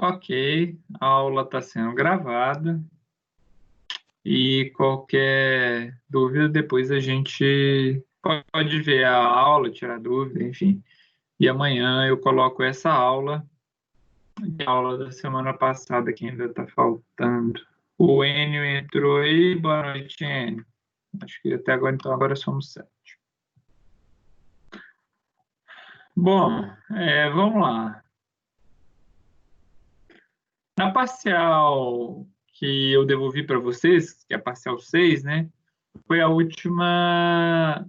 Ok, a aula está sendo gravada e qualquer dúvida depois a gente pode ver a aula, tirar dúvida, enfim. E amanhã eu coloco essa aula, a aula da semana passada que ainda está faltando. O Enio entrou aí, boa noite, Enio. Acho que até agora, então agora somos 7. Bom, vamos lá. Na parcial que eu devolvi para vocês, que é a parcial 6, né? Foi a última,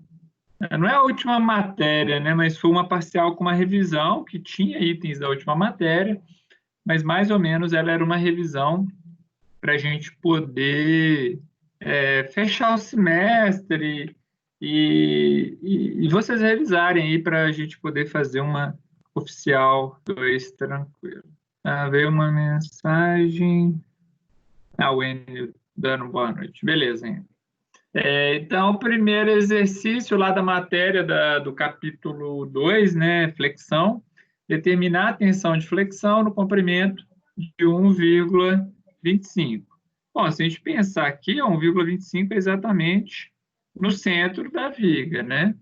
não é a última matéria, né? Mas foi uma parcial com uma revisão que tinha itens da última matéria, mas mais ou menos ela era uma revisão para a gente poder fechar o semestre e vocês revisarem aí para a gente poder fazer uma oficial 2 tranquilo. Veio uma mensagem. O Enio dando boa noite. Beleza, Enio. Então, o primeiro exercício lá da matéria do capítulo 2, né, flexão, determinar a tensão de flexão no comprimento de 1,25. Bom, se a gente pensar aqui, 1,25 é exatamente no centro da viga, né?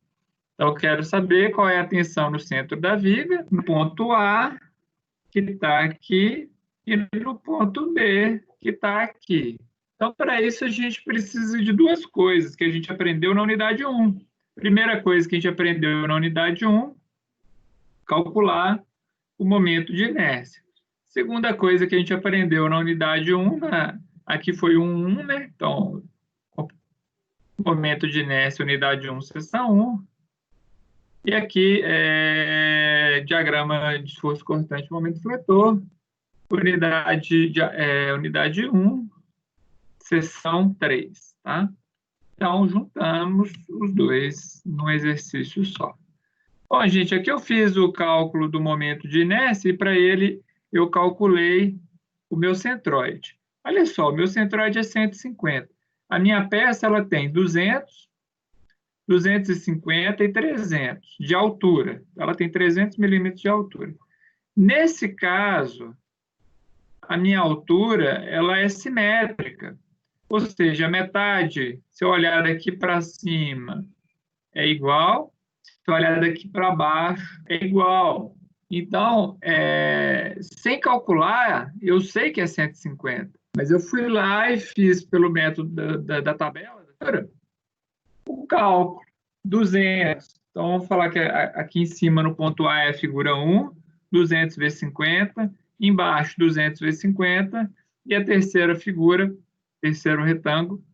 Então, eu quero saber qual é a tensão no centro da viga, no ponto A, que está aqui, e no ponto B, que está aqui. Então, para isso, a gente precisa de duas coisas que a gente aprendeu na unidade 1. Primeira coisa que a gente aprendeu na unidade 1, calcular o momento de inércia. Segunda coisa que a gente aprendeu na unidade 1, aqui foi o 1, né? Então, momento de inércia, unidade 1, seção 1. E aqui, diagrama de esforço constante, momento fletor, unidade 1, seção 3, tá? Então, juntamos os dois num exercício só. Bom, gente, aqui eu fiz o cálculo do momento de inércia e para ele eu calculei o meu centroide. Olha só, o meu centroide é 150. A minha peça ela tem 200, 250 e 300 de altura. Ela tem 300 milímetros de altura. Nesse caso, a minha altura ela é simétrica. Ou seja, a metade, se eu olhar daqui para cima, é igual, se eu olhar daqui para baixo, é igual. Então, sem calcular, eu sei que é 150, mas eu fui lá e fiz pelo método da tabela, o cálculo, 200. Então, vamos falar que aqui em cima, no ponto A, é a figura 1, 200 vezes 50, embaixo, 200 vezes 50, e a terceira figura, terceiro retângulo,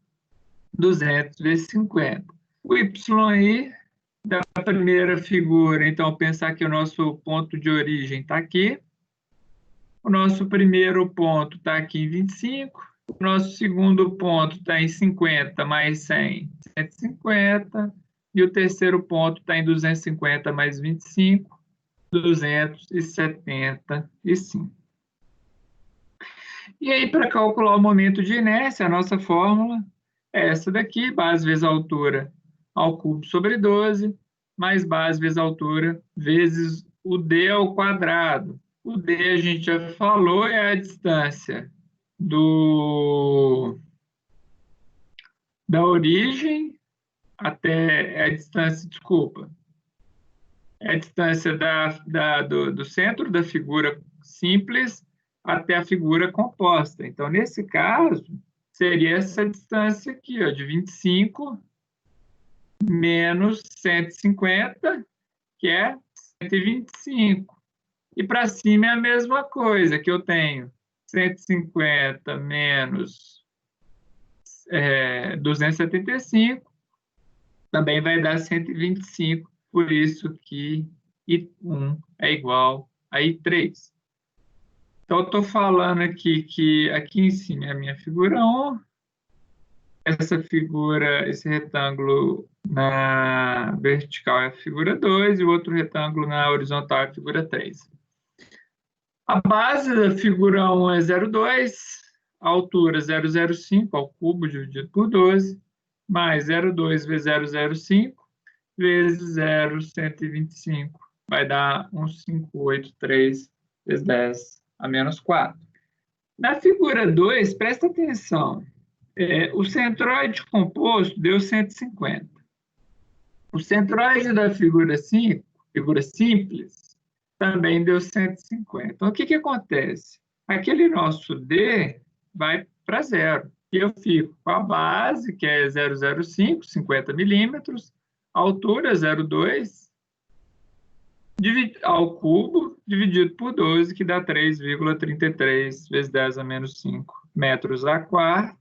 200 vezes 50. O YI da primeira figura, então, pensar que o nosso ponto de origem está aqui, o nosso primeiro ponto está aqui em 25, o nosso segundo ponto está em 50 mais 100, 150, e o terceiro ponto está em 250 mais 25, 275. E aí, para calcular o momento de inércia, a nossa fórmula é essa daqui, base vezes altura ao cubo sobre 12, mais base vezes altura vezes o d ao quadrado. O d a gente já falou, é a distância da origem até a distância, desculpa, é a distância do centro da figura simples até a figura composta. Então, nesse caso, seria essa distância aqui, ó, de 25 menos 150, que é 125. E para cima é a mesma coisa, que eu tenho 150 menos 275, também vai dar 125, por isso que I1 é igual a I3. Então, eu estou falando aqui que aqui em cima é a minha figura 1, essa figura, esse retângulo na vertical é a figura 2 e o outro retângulo na horizontal é a figura 3. A base da figura 1 é 0,2, a altura 0,05 ao cubo dividido por 12, mais 0,2 vezes 0,05 vezes 0,125. Vai dar 1,583 vezes 10 a menos 4. Na figura 2, presta atenção. O centroide composto deu 150. O centroide da figura 5, figura simples, também deu 150. Então, o que acontece? Aquele nosso D vai para zero. E eu fico com a base, que é 0,05, 50 milímetros, a altura 0,2, ao cubo, dividido por 12, que dá 3,33 vezes 10 a menos 5 metros a quarto.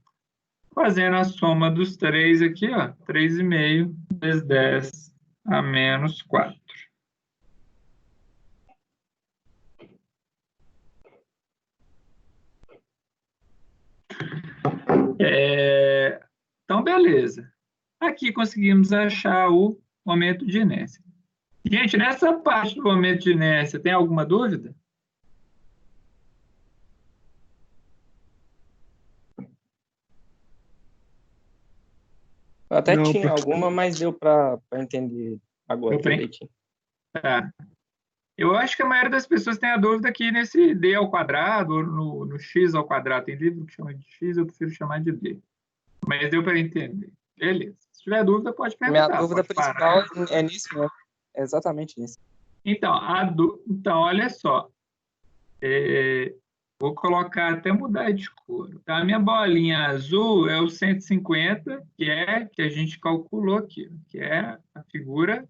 Fazendo a soma dos 3 aqui, ó, 3,5 vezes 10 a menos 4. Então, beleza. Aqui conseguimos achar o momento de inércia. Gente, nessa parte do momento de inércia, tem alguma dúvida? Eu até tinha alguma, mas deu para entender agora direitinho. Tá. Eu acho que a maioria das pessoas tem a dúvida aqui nesse D ao quadrado, ou no X ao quadrado. Tem livro que chama de X, eu prefiro chamar de D. Mas deu para entender. Beleza. Se tiver dúvida, pode perguntar. Minha dúvida principal é nisso mesmo. É exatamente nisso. Então, olha só. Vou colocar, até mudar de cor. Tá? A minha bolinha azul é o 150, que a gente calculou aqui, que é a figura,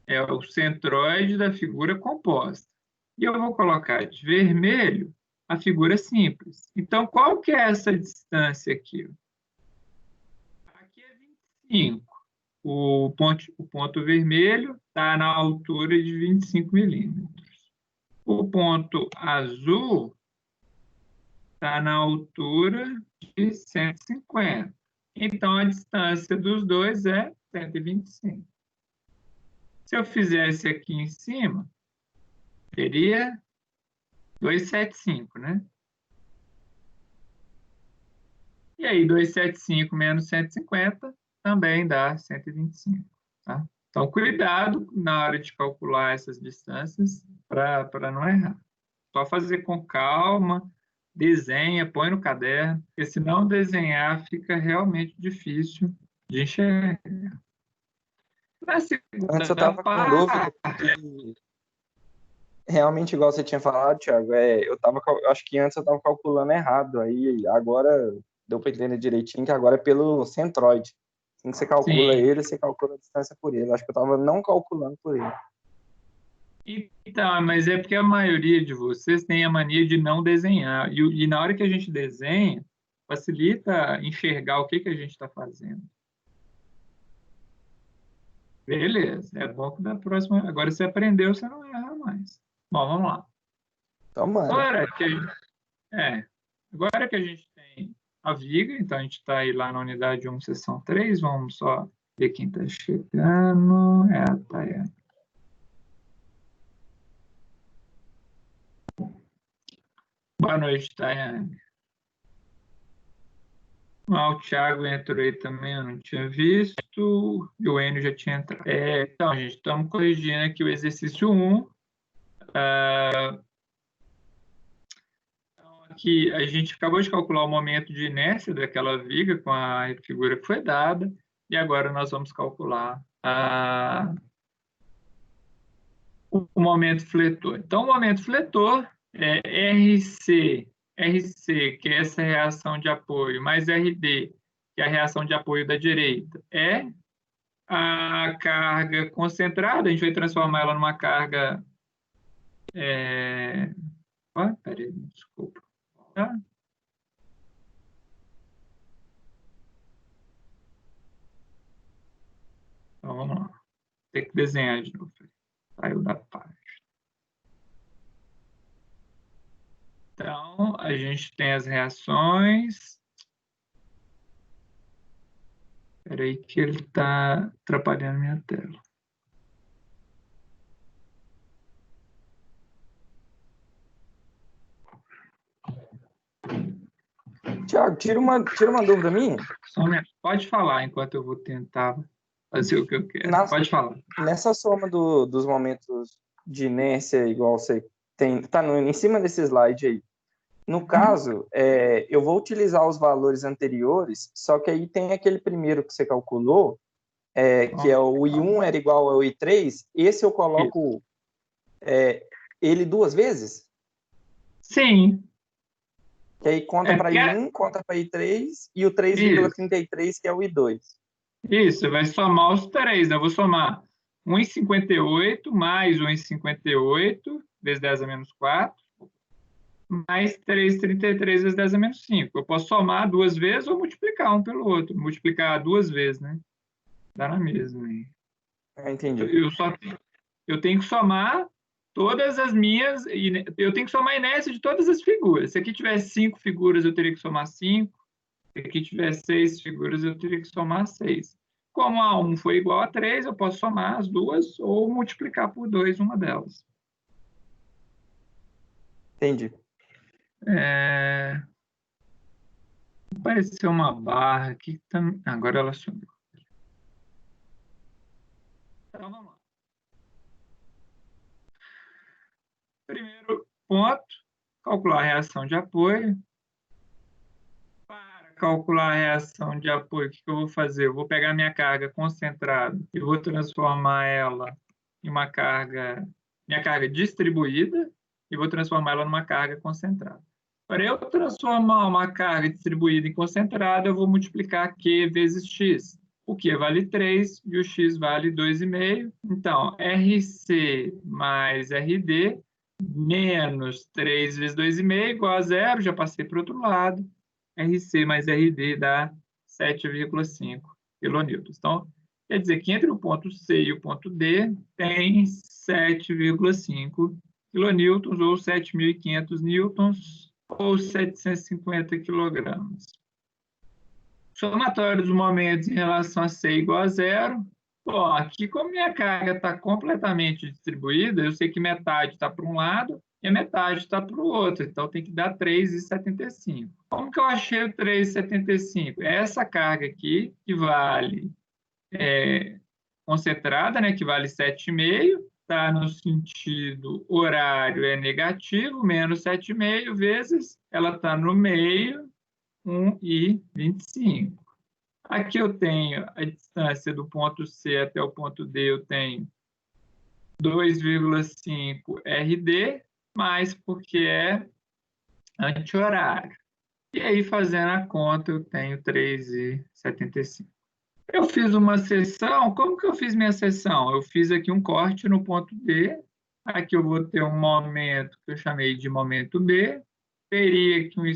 é o centroide da figura composta. E eu vou colocar de vermelho a figura simples. Então, qual que é essa distância aqui? Aqui é 25. O ponto vermelho está na altura de 25 milímetros. O ponto azul está na altura de 150. Então, a distância dos dois é 125. Se eu fizesse aqui em cima, teria 275, né? E aí, 275 menos 150 também dá 125, tá? Então, cuidado na hora de calcular essas distâncias para não errar. Só fazer com calma, desenha, põe no caderno, porque se não desenhar, fica realmente difícil de enxergar. Na segunda Antes eu estava com dúvida, porque realmente, igual você tinha falado, Thiago, eu acho que antes eu estava calculando errado, aí agora deu para entender direitinho que agora é pelo centroide. Assim que você calcula ele, você calcula a distância por ele. Acho que eu estava não calculando por ele. Então, mas é porque a maioria de vocês tem a mania de não desenhar. E na hora que a gente desenha, facilita enxergar o que a gente está fazendo. Beleza, é bom que da próxima. Agora você aprendeu, você não erra mais. Bom, vamos lá. Agora que a gente tem a viga, então a gente está aí lá na unidade 1, seção 3, vamos só ver quem está chegando. É a Tayane. Boa noite, Tayane. O Thiago entrou aí também, eu não tinha visto, e o Enio já tinha entrado. Então, gente, estamos corrigindo aqui o exercício 1. Então, aqui a gente acabou de calcular o momento de inércia daquela viga com a figura que foi dada, e agora nós vamos calcular o momento fletor. Então, o momento fletor é RC, que é essa reação de apoio, mais RD, que é a reação de apoio da direita, é a carga concentrada, a gente vai transformar ela numa carga... Peraí, desculpa. Tá? Então, vamos lá. Tem que desenhar de novo. Saiu da página. Então, a gente tem as reações. Espera aí que ele está atrapalhando minha tela. Tiago, tira uma dúvida minha. Pode falar enquanto eu vou tentar fazer o que eu quero. Pode falar. Nessa soma dos momentos de inércia, igual você Tá em cima desse slide aí. No caso, eu vou utilizar os valores anteriores, só que aí tem aquele primeiro que você calculou, que é o I1 era igual ao I3, esse eu coloco ele duas vezes? Sim. Que aí conta para I1, conta para I3 e o 3,33 que é o I2. Isso, vai somar os três, né? Eu vou somar 1,58 mais 1,58 vezes 10 a menos 4, mais 3,33 vezes 10 a menos 5. Eu posso somar duas vezes ou multiplicar um pelo outro. Multiplicar duas vezes, né? Dá na mesma. Entendi. Eu tenho que somar todas as minhas. Eu tenho que somar a inércia de todas as figuras. Se aqui tivesse 5 figuras, eu teria que somar 5. Se aqui tivesse 6 figuras, eu teria que somar 6. Como a 1 foi igual a 3, eu posso somar as duas ou multiplicar por 2 uma delas. Entendi. Apareceu uma barra aqui. Agora ela sumiu. Então, vamos lá. Primeiro ponto, calcular a reação de apoio. Para calcular a reação de apoio, o que eu vou fazer? Eu vou pegar minha carga concentrada e vou transformar ela em minha carga distribuída, e vou transformar ela numa carga concentrada. Para eu transformar uma carga distribuída em concentrada, eu vou multiplicar Q vezes X. O Q vale 3 e o X vale 2,5. Então, RC mais RD menos 3 vezes 2,5 igual a zero. Já passei para o outro lado. RC mais RD dá 7,5 quilonewtons. Então, quer dizer que entre o ponto C e o ponto D tem 7,5 quilonewtons ou 7.500 newtons ou 750 quilogramas. Somatório dos momentos em relação a C igual a zero. Bom, aqui como minha carga está completamente distribuída, eu sei que metade está para um lado e a metade está para o outro, então tem que dar 3,75. Como que eu achei o 3,75? É essa carga aqui, que vale concentrada, né, que vale 7,5, está no sentido horário é negativo, menos 7,5 vezes, ela está no meio, 1,25. Aqui eu tenho a distância do ponto C até o ponto D, eu tenho 2,5 RD, mais porque é anti-horário. E aí, fazendo a conta, eu tenho 3,75. Eu fiz uma seção, como que eu fiz minha seção? Eu fiz aqui um corte no ponto D, aqui eu vou ter um momento que eu chamei de momento B, teria que tem um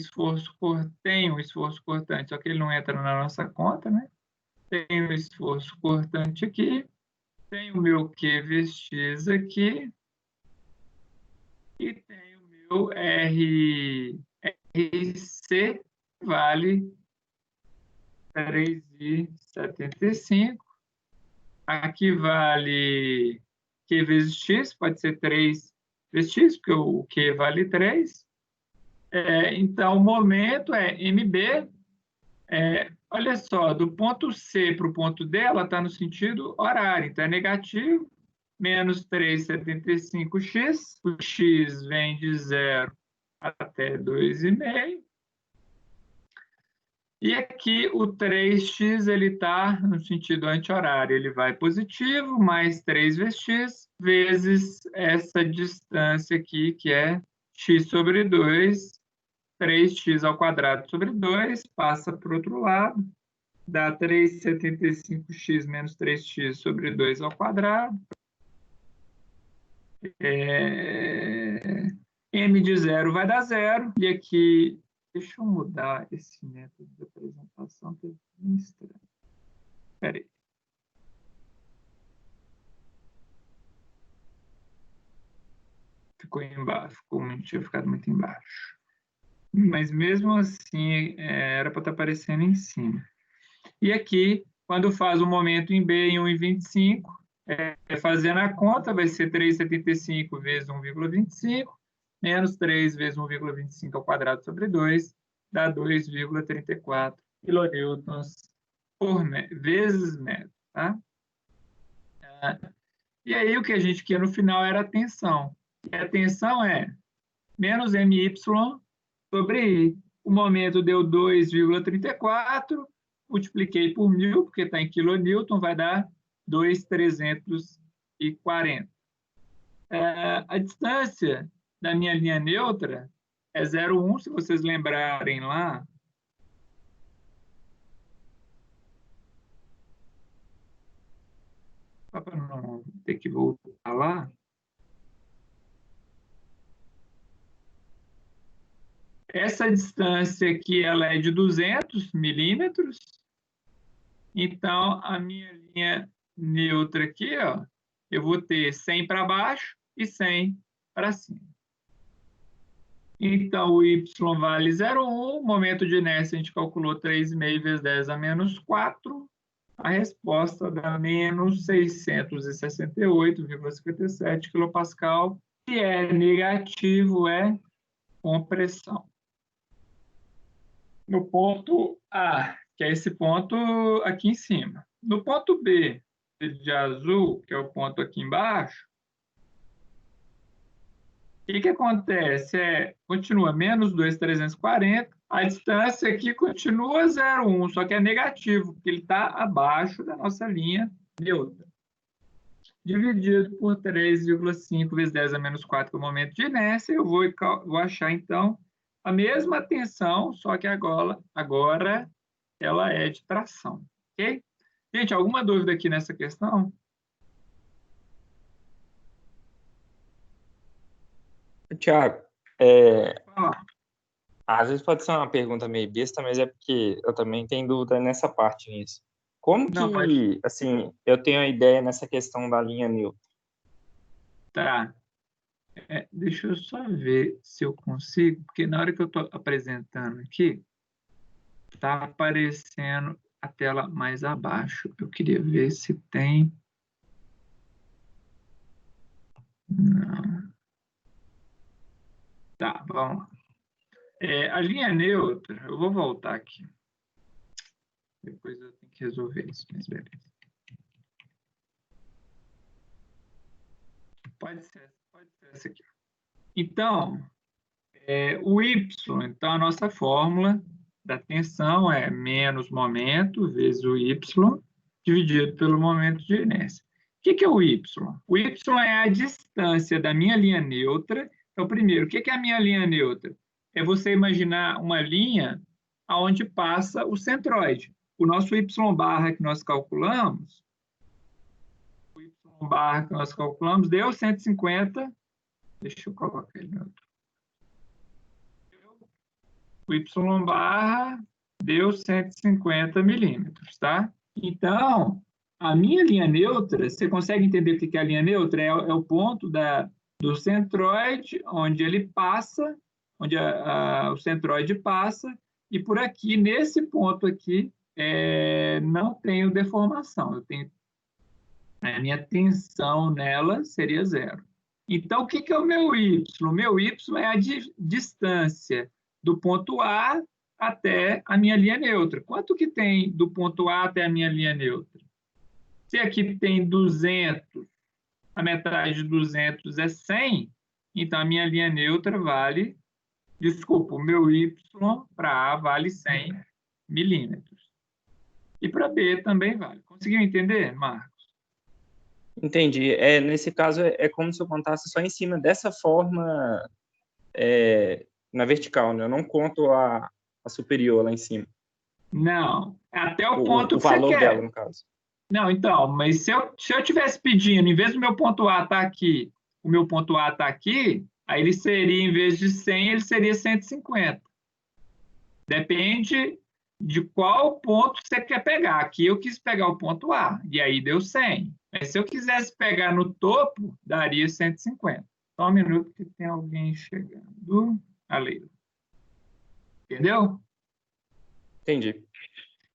esforço cortante, só que ele não entra na nossa conta, né? Tem um esforço cortante aqui, tem o meu Q vezes X aqui, e tem o meu RC, vale 3,75. Aqui vale Q vezes X, pode ser 3 vezes X, porque o Q vale 3. Então, o momento é MB. Olha só, do ponto C para o ponto D, ela está no sentido horário, então é negativo, menos 3,75x, o x vem de 0 até 2,5, e aqui o 3x ele está no sentido anti-horário, ele vai positivo, mais 3 vezes x, vezes essa distância aqui, que é x sobre 2, 3x ao quadrado sobre 2, passa para o outro lado, dá 3,75x menos 3x sobre 2 ao quadrado. M de zero vai dar zero. E aqui, deixa eu mudar esse método de apresentação, que é bem estranho. Espera aí. Ficou embaixo, tinha ficado muito embaixo. Mas mesmo assim, era para estar aparecendo em cima. E aqui, quando faz o momento em B em 1,25, fazendo a conta, vai ser 3,75 vezes 1,25, menos 3 vezes 1,25 ao quadrado sobre 2, dá 2,34 quilonewtons vezes metro. Tá? E aí o que a gente queria no final era a tensão. E a tensão é menos MY sobre I. O momento deu 2,34, multipliquei por 1.000, porque está em quilonewton, vai dar 2,340. A distância da minha linha neutra é 0,1, se vocês lembrarem lá. Só para não ter que voltar lá. Essa distância aqui ela é de 200 milímetros. Então, a minha linha neutra aqui, ó, eu vou ter 100 para baixo e 100 para cima. Então, o y vale 0,1. Momento de inércia, a gente calculou 3,5 vezes 10 a menos 4. A resposta dá menos 668,57 kPa. Se é negativo, é compressão. No ponto A, que é esse ponto aqui em cima. No ponto B, de azul, que é o ponto aqui embaixo, o que acontece? Continua menos 2,340, a distância aqui continua 0,1, só que é negativo, porque ele está abaixo da nossa linha neutra. Dividido por 3,5 vezes 10 a menos 4, que é o momento de inércia, eu vou achar, então, a mesma tensão, só que agora ela é de tração. Ok? Gente, alguma dúvida aqui nessa questão? Tiago, às vezes pode ser uma pergunta meio besta, mas é porque eu também tenho dúvida nessa parte nisso. Como Não, que, assim, eu tenho a ideia nessa questão da linha neutra? Tá. Deixa eu só ver se eu consigo, porque na hora que eu estou apresentando aqui, está aparecendo a tela mais abaixo. Eu queria ver se tem. Não. Tá, vamos lá. A linha neutra, eu vou voltar aqui. Depois eu tenho que resolver isso, mas beleza. Pode ser essa aqui. Então, o Y, então a nossa fórmula da tensão é menos momento vezes o Y dividido pelo momento de inércia. O que é o Y? O Y é a distância da minha linha neutra. Então, primeiro, o que é a minha linha neutra? É você imaginar uma linha onde passa o centroide. O nosso Y barra que nós calculamos, deu 150. Deixa eu colocar ele no outro. O Y barra deu 150 milímetros, tá? Então, a minha linha neutra, você consegue entender o que é a linha neutra? É o ponto do centroide, onde ele passa, onde o centroide passa, e por aqui, nesse ponto aqui, não tenho deformação. Eu tenho, a minha tensão nela seria zero. Então, o que é o meu Y? O meu Y é a distância do ponto A até a minha linha neutra. Quanto que tem do ponto A até a minha linha neutra? Se aqui tem 200, a metade de 200 é 100, então a minha linha neutra vale, desculpa, o meu Y para A vale 100 milímetros. E para B também vale. Conseguiu entender, Marcos? Entendi. Nesse caso, é como se eu contasse só em cima dessa forma na vertical, né? Eu não conto a superior lá em cima. Não, até o ponto O que você valor quer. dela, no caso. Não, então, mas se eu tivesse pedindo, em vez do meu ponto A estar aqui, o meu ponto A está aqui, aí ele seria, em vez de 100, ele seria 150. Depende de qual ponto você quer pegar. Aqui eu quis pegar o ponto A, e aí deu 100. Mas se eu quisesse pegar no topo, daria 150. Só um minuto que tem alguém chegando. A Leila. Entendeu? Entendi.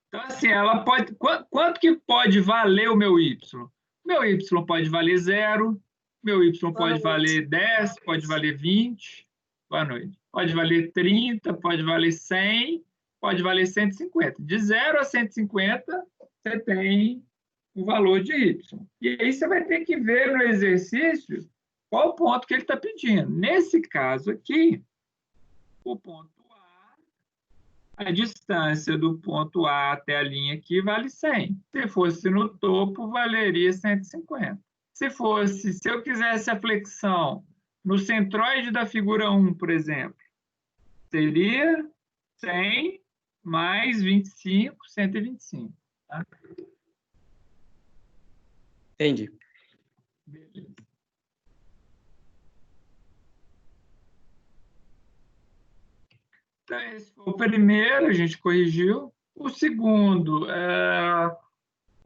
Então, assim, ela pode. Quanto que pode valer o meu Y? Meu Y pode valer 0, meu Y pode valer 10, pode valer 20. Boa noite. Pode valer 30, pode valer 100, pode valer 150. De 0 a 150, você tem o valor de Y. E aí você vai ter que ver no exercício qual o ponto que ele está pedindo. Nesse caso aqui, o ponto a distância do ponto A até a linha aqui vale 100. Se fosse no topo, valeria 150. Se eu quisesse a flexão no centroide da figura 1, por exemplo, seria 100 mais 25, 125. Tá? Entendi. Beleza. Então, esse foi o primeiro, a gente corrigiu. O segundo, a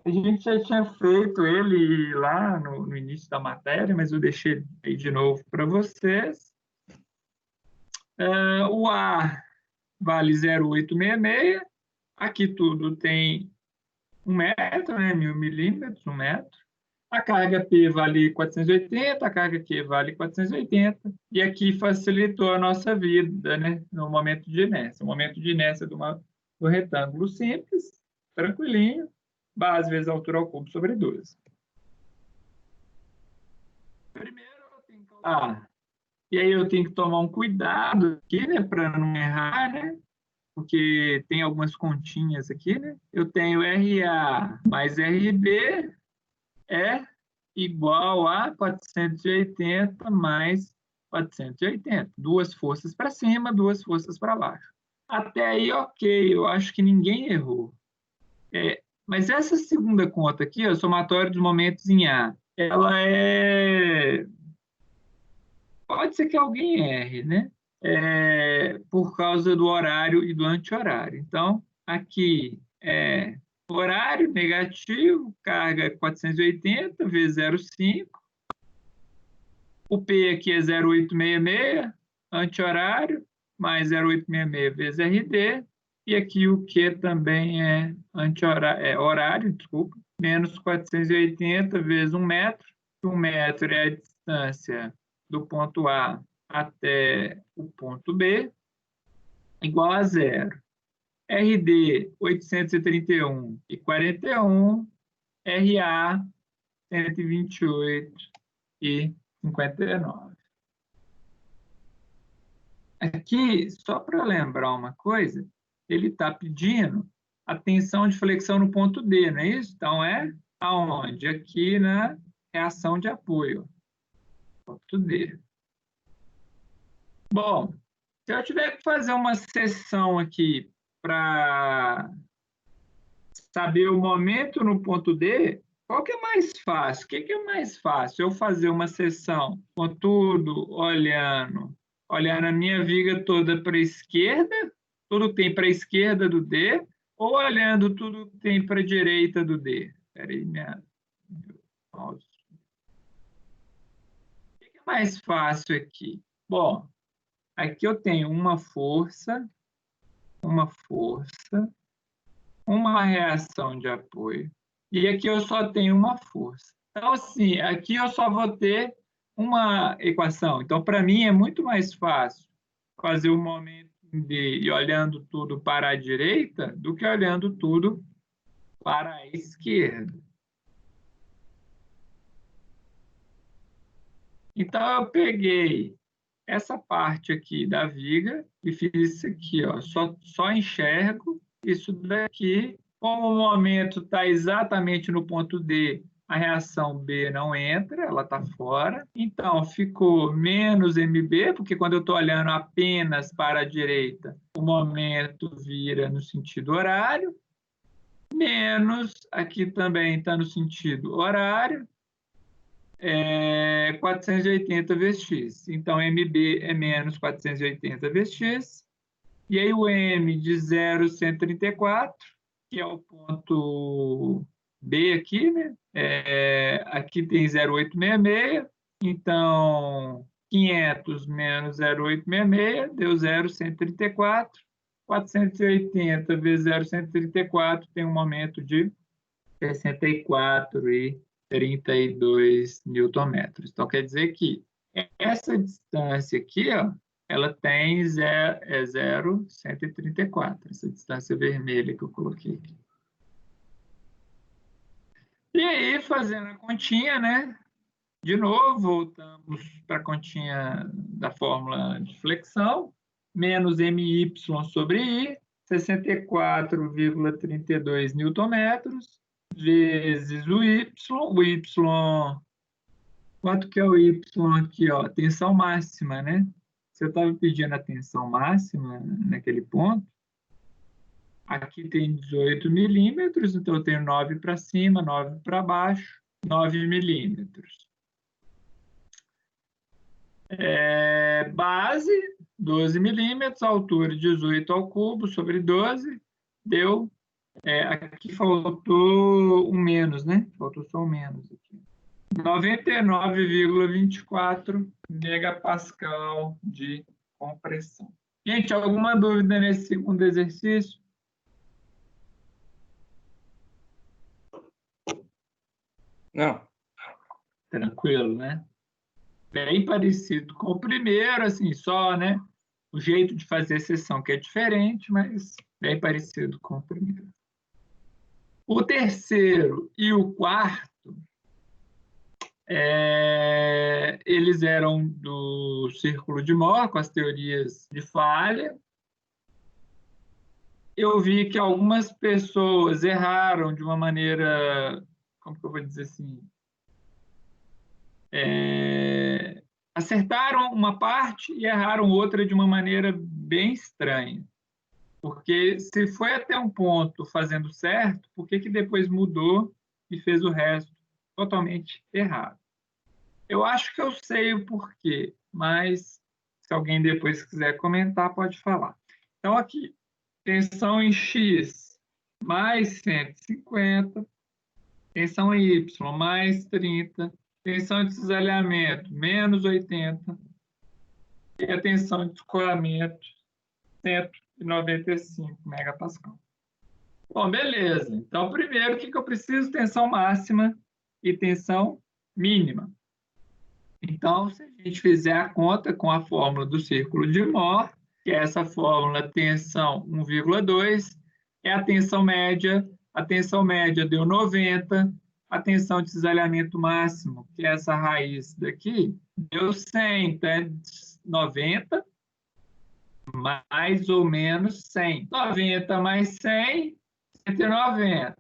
gente já tinha feito ele lá no início da matéria, mas eu deixei aí de novo para vocês. O A vale 0,866. Aqui tudo tem 1 metro, né? 1.000 milímetros, 1 metro. A carga P vale 480, a carga Q vale 480, e aqui facilitou a nossa vida, né? No momento de inércia. O momento de inércia do retângulo simples, tranquilinho, base vezes altura ao cubo sobre 12. Primeiro eu tenho que... e aí eu tenho que tomar um cuidado aqui, né? Para não errar, né? Porque tem algumas continhas aqui, né? Eu tenho RA mais RB é igual a 480 mais 480. Duas forças para cima, duas forças para baixo. Até aí, ok, eu acho que ninguém errou. Mas essa segunda conta aqui, o somatório dos momentos em A, ela é... Pode ser que alguém erre, né? Por causa do horário e do anti-horário. Então, aqui é horário negativo, carga 480 vezes 0,5. O P aqui é 0,866, anti-horário, mais 0,866 vezes RD. E aqui o Q também é horário, desculpa, menos 480 vezes 1 metro. 1 metro é a distância do ponto A até o ponto B, igual a 0. RD 831,41, RA 128,59. Aqui, só para lembrar uma coisa, ele está pedindo a tensão de flexão no ponto D, não é isso? Então, é aonde? Aqui na reação de apoio. Ponto D. Bom, se eu tiver que fazer uma seção aqui para saber o momento no ponto D, qual que é mais fácil? O que é mais fácil? Eu fazer uma seção com tudo olhando a minha viga toda para a esquerda, tudo que tem para a esquerda do D, ou olhando tudo que tem para a direita do D? Espera aí, o que é mais fácil aqui? Bom, aqui eu tenho uma força, uma reação de apoio, e aqui eu só tenho uma força. Então, assim, aqui eu só vou ter uma equação. Então, para mim, é muito mais fácil fazer o momento de olhando tudo para a direita do que olhando tudo para a esquerda. Então, eu peguei essa parte aqui da viga e fiz isso aqui, ó. Só enxergo isso daqui. Como o momento está exatamente no ponto D, a reação B não entra, ela está fora. Então, ficou menos MB, porque quando eu estou olhando apenas para a direita, o momento vira no sentido horário. Menos, aqui também está no sentido horário, 480 vezes x. Então, MB é menos 480 vezes x. E aí o M de 0,134, que é o ponto B aqui, né? Aqui tem 0,866. Então, 500 menos 0,866 deu 0,134. 480 vezes 0,134 tem um momento de 64,32 newton-metros. Então, quer dizer que essa distância aqui, ó, ela tem 0,134, essa distância vermelha que eu coloquei aqui. E aí, fazendo a continha, né? De novo, voltamos para a continha da fórmula de flexão, menos MY sobre I, 64,32 newtonmetros, vezes o Y. Quanto que é o Y aqui? Ó, tensão máxima, né? Se eu estava pedindo a tensão máxima naquele ponto, aqui tem 18 milímetros, então eu tenho 9 para cima, 9 para baixo, 9 milímetros. Base, 12 milímetros, altura 18 ao cubo sobre 12, deu. Aqui faltou um menos, né? Faltou só um menos aqui. 99,24 megapascal de compressão. Gente, alguma dúvida nesse segundo exercício? Não. Tranquilo, né? Bem parecido com o primeiro, assim, só, né? O jeito de fazer a sessão que é diferente, mas bem parecido com o primeiro. O terceiro e o quarto, eles eram do círculo de Mohr, com as teorias de falha. Eu vi que algumas pessoas erraram de uma maneira, como que eu vou dizer assim, acertaram uma parte e erraram outra de uma maneira bem estranha. Porque se foi até um ponto fazendo certo, por que depois mudou e fez o resto totalmente errado? Eu acho que eu sei o porquê, mas se alguém depois quiser comentar, pode falar. Então, aqui, tensão em X mais 150, tensão em Y mais 30, tensão de cisalhamento menos 80 e a tensão de escoamento 195 megapascal. Bom, beleza. Então, primeiro, o que eu preciso? Tensão máxima e tensão mínima. Então, se a gente fizer a conta com a fórmula do círculo de Mohr, que é essa fórmula tensão 1,2, é a tensão média deu 90, a tensão de cisalhamento máximo, que é essa raiz daqui, deu 100, então é 90 mais ou menos 100. 90 mais 100, 190.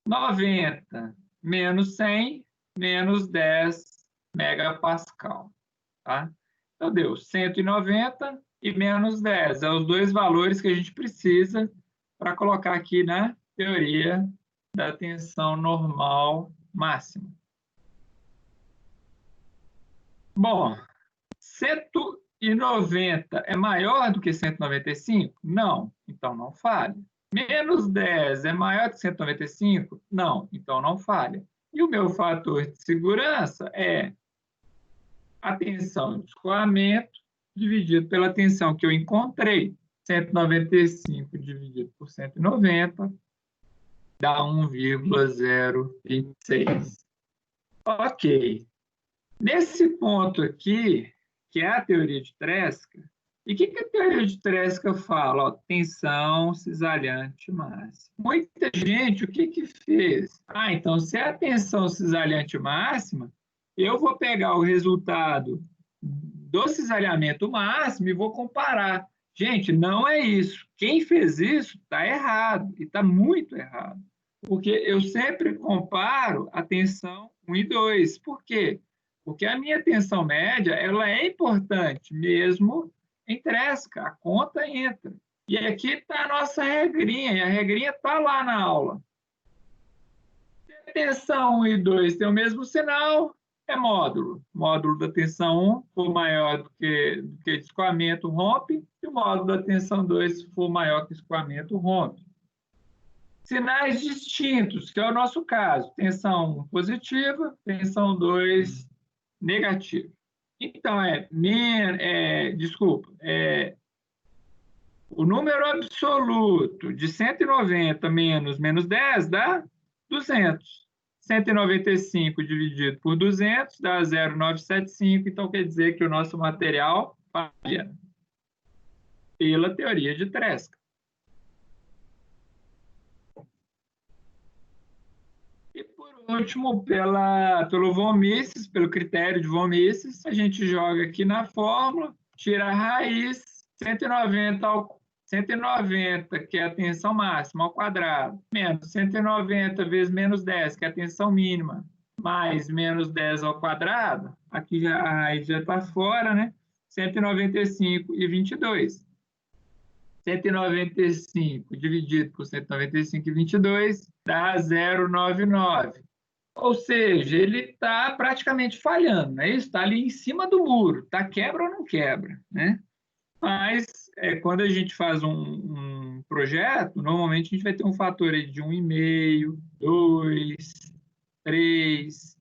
90 menos 100, menos 10 megapascal. Tá? Então, deu 190 e menos 10. São os dois valores que a gente precisa para colocar aqui na teoria da tensão normal máxima. Bom, 190 é maior do que 195? Não, então não falha. Menos 10 é maior que 195? Não, então não falha. E o meu fator de segurança é a tensão de escoamento dividido pela tensão que eu encontrei. 195 dividido por 190 dá 1,026. Ok. Nesse ponto aqui, que é a teoria de Tresca, e o que a teoria de Tresca fala? Ó, tensão cisalhante máxima. Muita gente, o que fez? Então, se é a tensão cisalhante máxima, eu vou pegar o resultado do cisalhamento máximo e vou comparar. Gente, não é isso. Quem fez isso está errado, e está muito errado. Porque eu sempre comparo a tensão 1 e 2. Por quê? Porque a minha tensão média ela é importante, mesmo em Tresca, a conta entra. E aqui está a nossa regrinha, e a regrinha está lá na aula. Se a tensão 1 e 2 tem o mesmo sinal, é módulo. Módulo da tensão 1 for maior do que escoamento, rompe, e o módulo da tensão 2 for maior que escoamento, rompe. Sinais distintos, que é o nosso caso, tensão 1 positiva, tensão 2 negativa. Então, o número absoluto de 190 menos 10 dá 200. 195 dividido por 200 dá 0,975, então quer dizer que o nosso material falha pela teoria de Tresca. E por último, pelo von Mises, pelo critério de von Mises, a gente joga aqui na fórmula, tira a raiz, 190, que é a tensão máxima, ao quadrado, menos 190 vezes menos 10, que é a tensão mínima, mais menos 10 ao quadrado, aqui já, a raiz já está fora, né? 195 e 22. 195 dividido por 195 e 22 dá 0,99. Ou seja, ele está praticamente falhando, né? Isso está ali em cima do muro, está quebra ou não quebra, né? Mas quando a gente faz um projeto, normalmente a gente vai ter um fator aí de 1,5, 2, 3.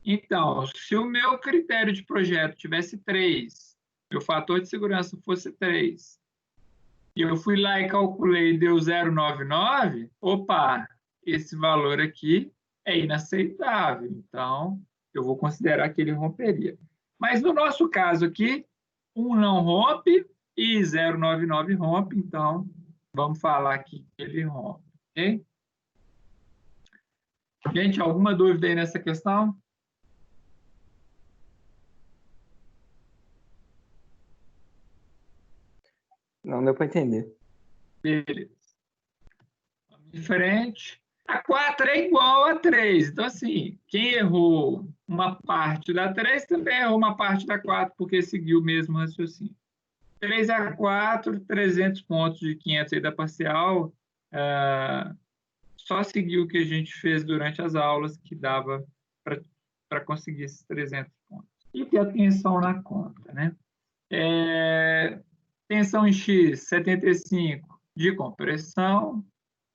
Então, se o meu critério de projeto tivesse 3, meu fator de segurança fosse 3, e eu fui lá e calculei e deu 0,99, opa, esse valor aqui é inaceitável. Então, eu vou considerar que ele romperia. Mas no nosso caso aqui, 1 não rompe e 0,99 rompe, então vamos falar aqui que ele rompe, ok? Gente, alguma dúvida aí nessa questão? Não deu para entender. Beleza. Vamos em frente. A 4 é igual a 3. Então, assim, quem errou uma parte da 3 também errou uma parte da 4, porque seguiu o mesmo raciocínio. 3 a 4, 300 pontos de 500 aí da parcial. Só seguiu o que a gente fez durante as aulas, que dava para conseguir esses 300 pontos. E ter atenção na conta, né? Tensão em X, 75 de compressão.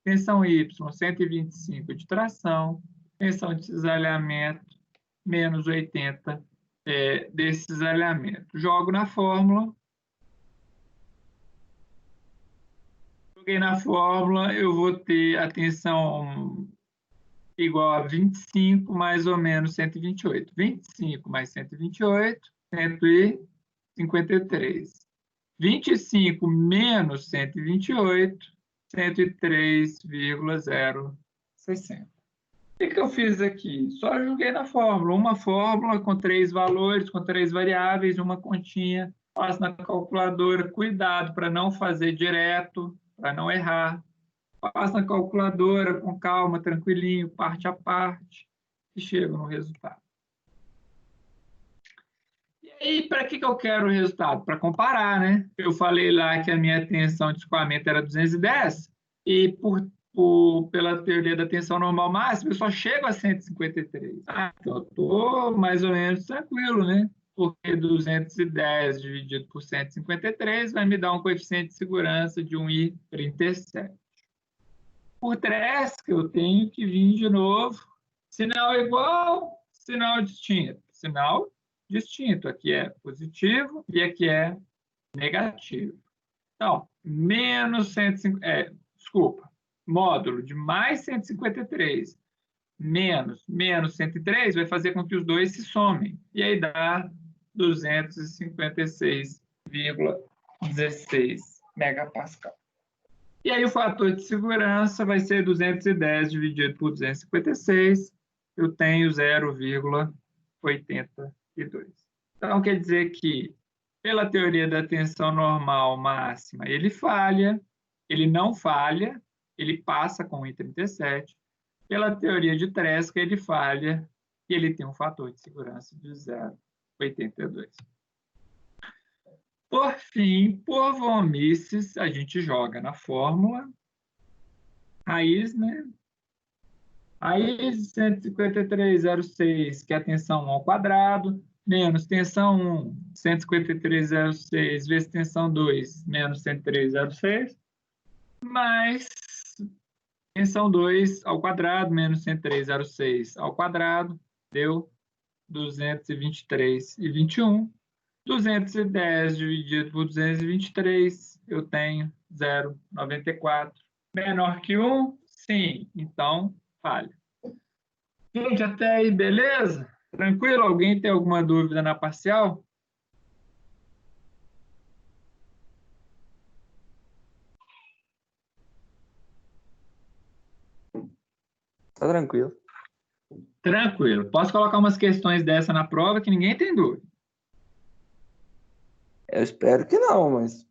Tensão Y, 125 de tração, tensão de cisalhamento, menos 80 desse cisalhamento. Jogo na fórmula. Joguei na fórmula, eu vou ter a tensão igual a 25 mais ou menos 128. 25 mais 128, 153. 25 menos 128, 103,060. O que eu fiz aqui? Só joguei na fórmula. Uma fórmula com 3 valores, com 3 variáveis, uma continha. Faço na calculadora. Cuidado para não fazer direto, para não errar. Faço na calculadora com calma, tranquilinho, parte a parte, e chego no resultado. E aí, para que eu quero o resultado? Para comparar, né? Eu falei lá que a minha tensão de escoamento era 210, e pela teoria da tensão normal máxima, eu só chego a 153. Então eu estou mais ou menos tranquilo, né? Porque 210 dividido por 153 vai me dar um coeficiente de segurança de 1,37. Por trás, que eu tenho que vir de novo. Sinal igual, sinal distinto. Sinal distinto. Aqui é positivo e aqui é negativo. Então, menos 150, desculpa, módulo de mais 153 menos 103 vai fazer com que os dois se somem. E aí dá 256,16 megapascal. E aí o fator de segurança vai ser 210 dividido por 256, eu tenho 0,82. Então, quer dizer que, pela teoria da tensão normal máxima, ele falha, ele não falha, ele passa com 1,37. Pela teoria de Tresca, ele falha e ele tem um fator de segurança de 0,82. Por fim, por von Mises, a gente joga na fórmula raiz, né? Raiz de 153,06, que é a tensão 1 ao quadrado, menos tensão 1, 153,06, vezes tensão 2, menos 103,06, mais tensão 2 ao quadrado, menos 103,06 ao quadrado, deu 223,21. 210 dividido por 223, eu tenho 0,94. Menor que 1? Sim, então falha. Gente, até aí, beleza? Tranquilo? Alguém tem alguma dúvida na parcial? Tá tranquilo. Tranquilo. Posso colocar umas questões dessa na prova que ninguém tem dúvida. Eu espero que não, mas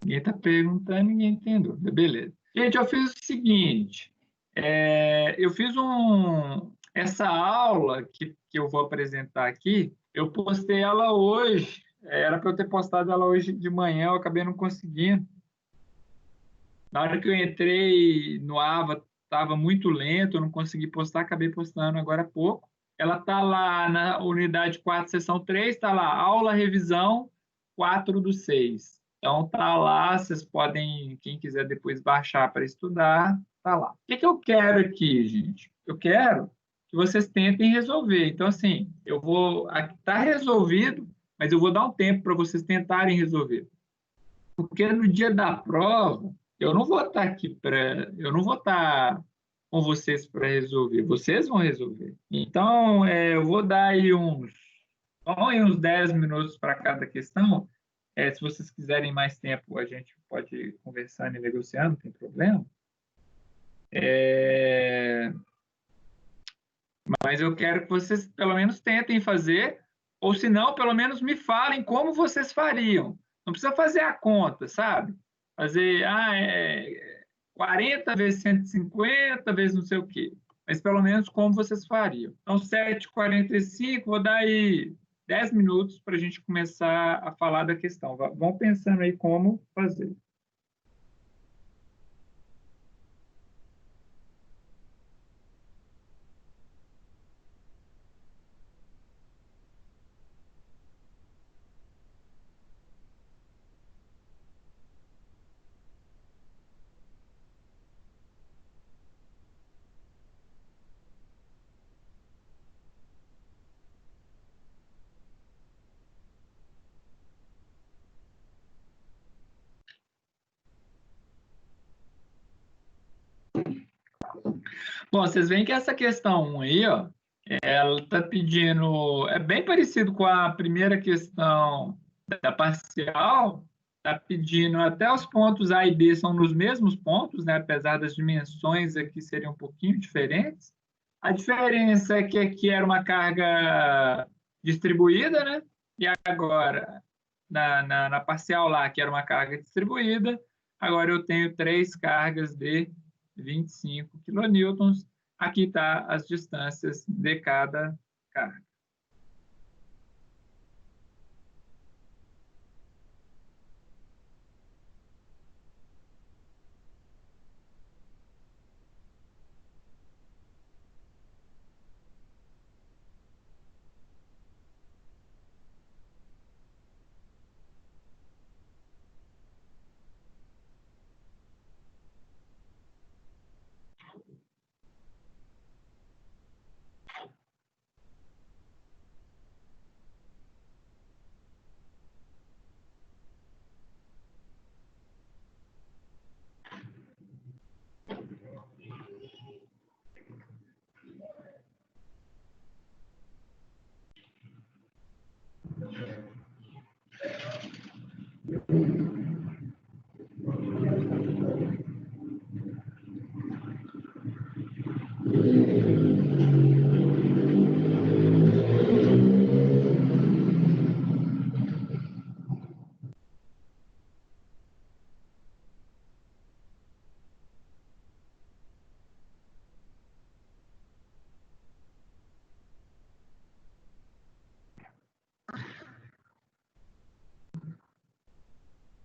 Ninguém está perguntando, ninguém tem dúvida. Beleza. Gente, eu fiz o seguinte. Eu fiz essa aula que eu vou apresentar aqui, eu postei ela hoje. Era para eu ter postado ela hoje de manhã, eu acabei não conseguindo. Na hora que eu entrei no Ava, estava muito lento, eu não consegui postar, acabei postando agora há pouco. Ela está lá na unidade 4, seção 3, está lá, aula revisão 4/6. Então, está lá, vocês podem, quem quiser depois baixar para estudar, está lá. O que eu quero aqui, gente? Eu quero que vocês tentem resolver. Então, assim, eu vou. Está resolvido, mas eu vou dar um tempo para vocês tentarem resolver. Porque no dia da prova, eu não vou estar aqui para. Eu não vou estar com vocês para resolver, vocês vão resolver. Então, eu vou dar aí uns 10 minutos para cada questão. Se vocês quiserem mais tempo, a gente pode ir conversando e negociando, não tem problema. Mas eu quero que vocês, pelo menos, tentem fazer, ou se não, pelo menos me falem como vocês fariam. Não precisa fazer a conta, sabe? Fazer 40 vezes 150 vezes não sei o quê. Mas pelo menos como vocês fariam. Então, 7h45, vou dar aí 10 minutos para a gente começar a falar da questão. Vão pensando aí como fazer. Bom, vocês veem que essa questão 1 aí, ó, ela está pedindo, é bem parecido com a primeira questão da parcial, está pedindo até os pontos A e B são nos mesmos pontos, né, apesar das dimensões aqui serem um pouquinho diferentes. A diferença é que aqui era uma carga distribuída, né, e agora, na parcial lá, que era uma carga distribuída, agora eu tenho 3 cargas de 25 quilonewtons. Aqui está as distâncias de cada carga.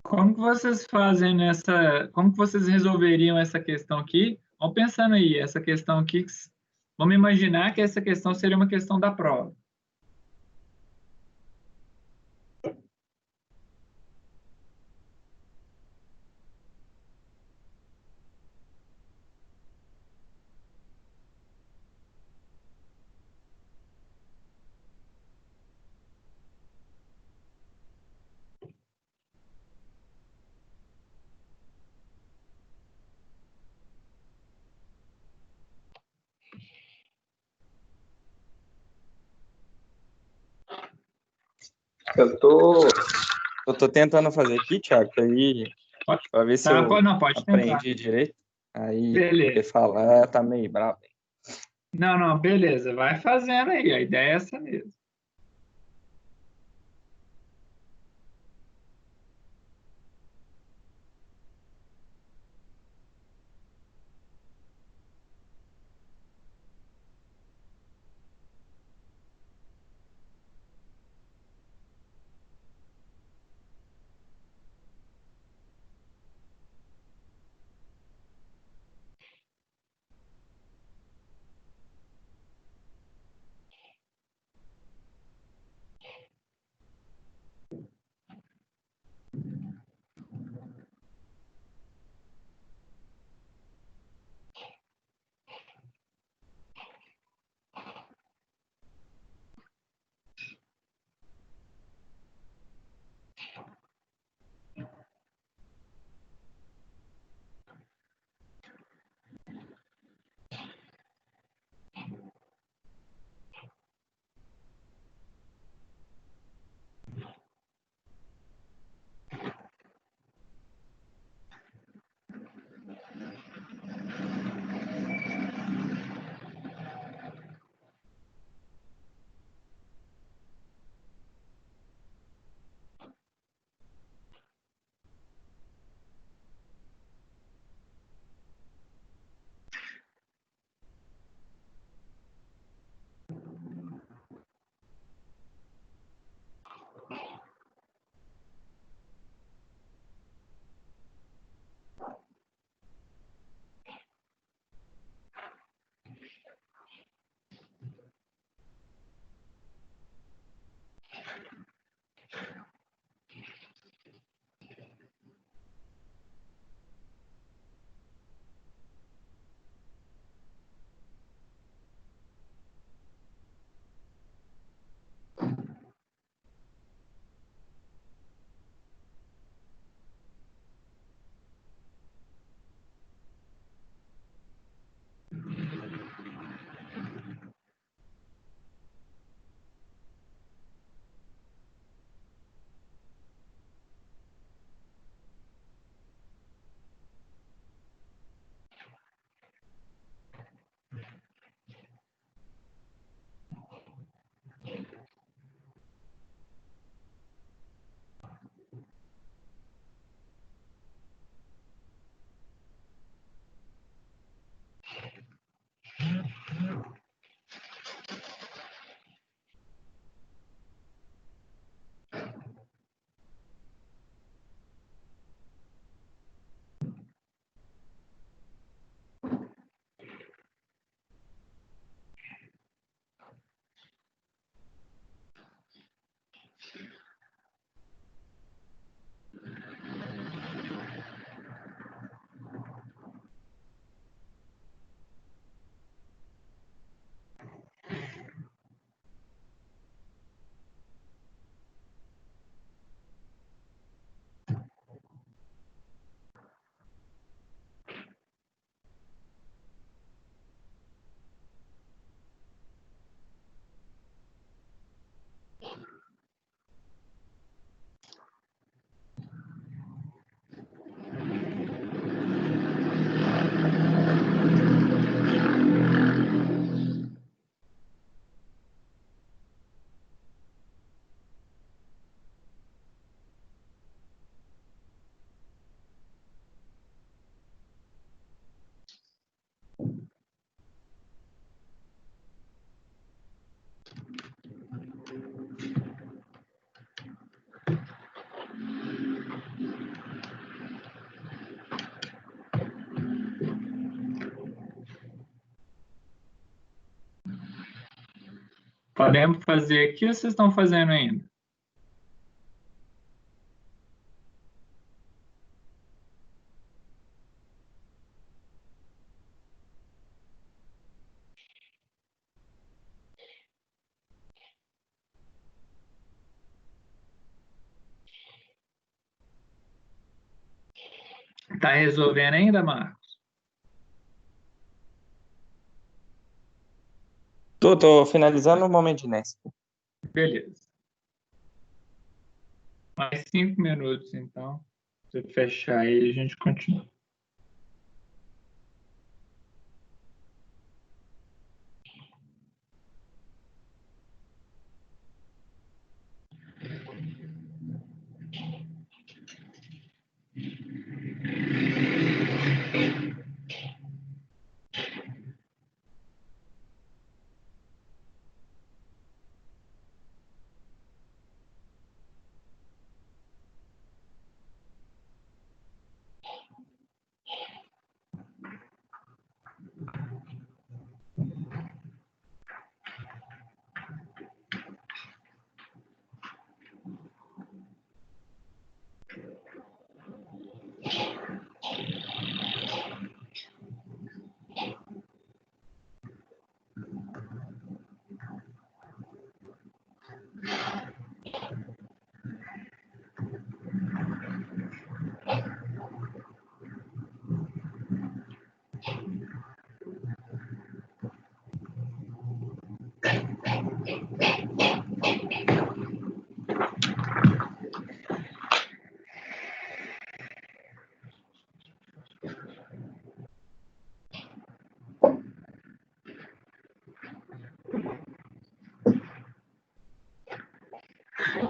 Como que vocês fazem como que vocês resolveriam essa questão aqui? Vamos pensando aí, essa questão aqui, vamos imaginar que essa questão seria uma questão da prova. eu tô tentando fazer aqui, Thiago, para ver se eu Não, pode tentar. aprendi direito. Aí, porque Beleza. falar tá meio bravo. Não, não, beleza, vai fazendo aí, a ideia é essa mesmo. Podemos fazer aqui ou vocês estão fazendo ainda? Está resolvendo ainda, Marcos? Tô finalizando o momento de Nesp. Beleza. Mais 5 minutos, então. Se você fechar aí, a gente continua.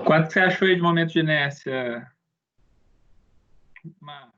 Quanto você achou aí de momento de inércia, Mar?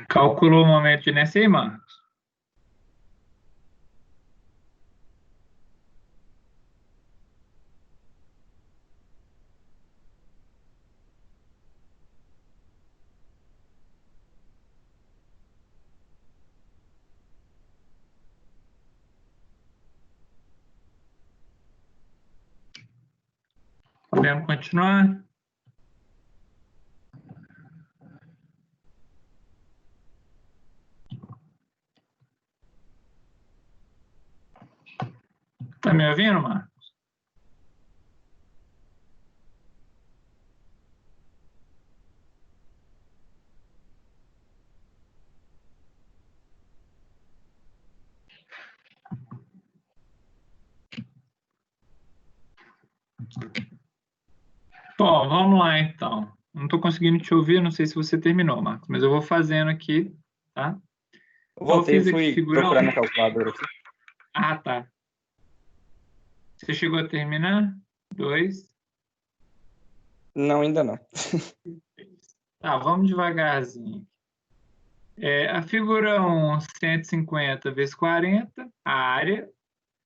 Calculou o momento de inércia aí, Marcos? Podemos continuar? Tá me ouvindo, Marcos? Bom, vamos lá então. Não estou conseguindo te ouvir, não sei se você terminou, Marcos, mas eu vou fazendo aqui, tá? Então, eu Voltei, fiz aqui fui figura 1. procurar na calculadora aqui. Ah, tá. Você chegou a terminar? 2. Não, ainda não. Tá, vamos devagarzinho. A figura 1, 150 vezes 40, a área.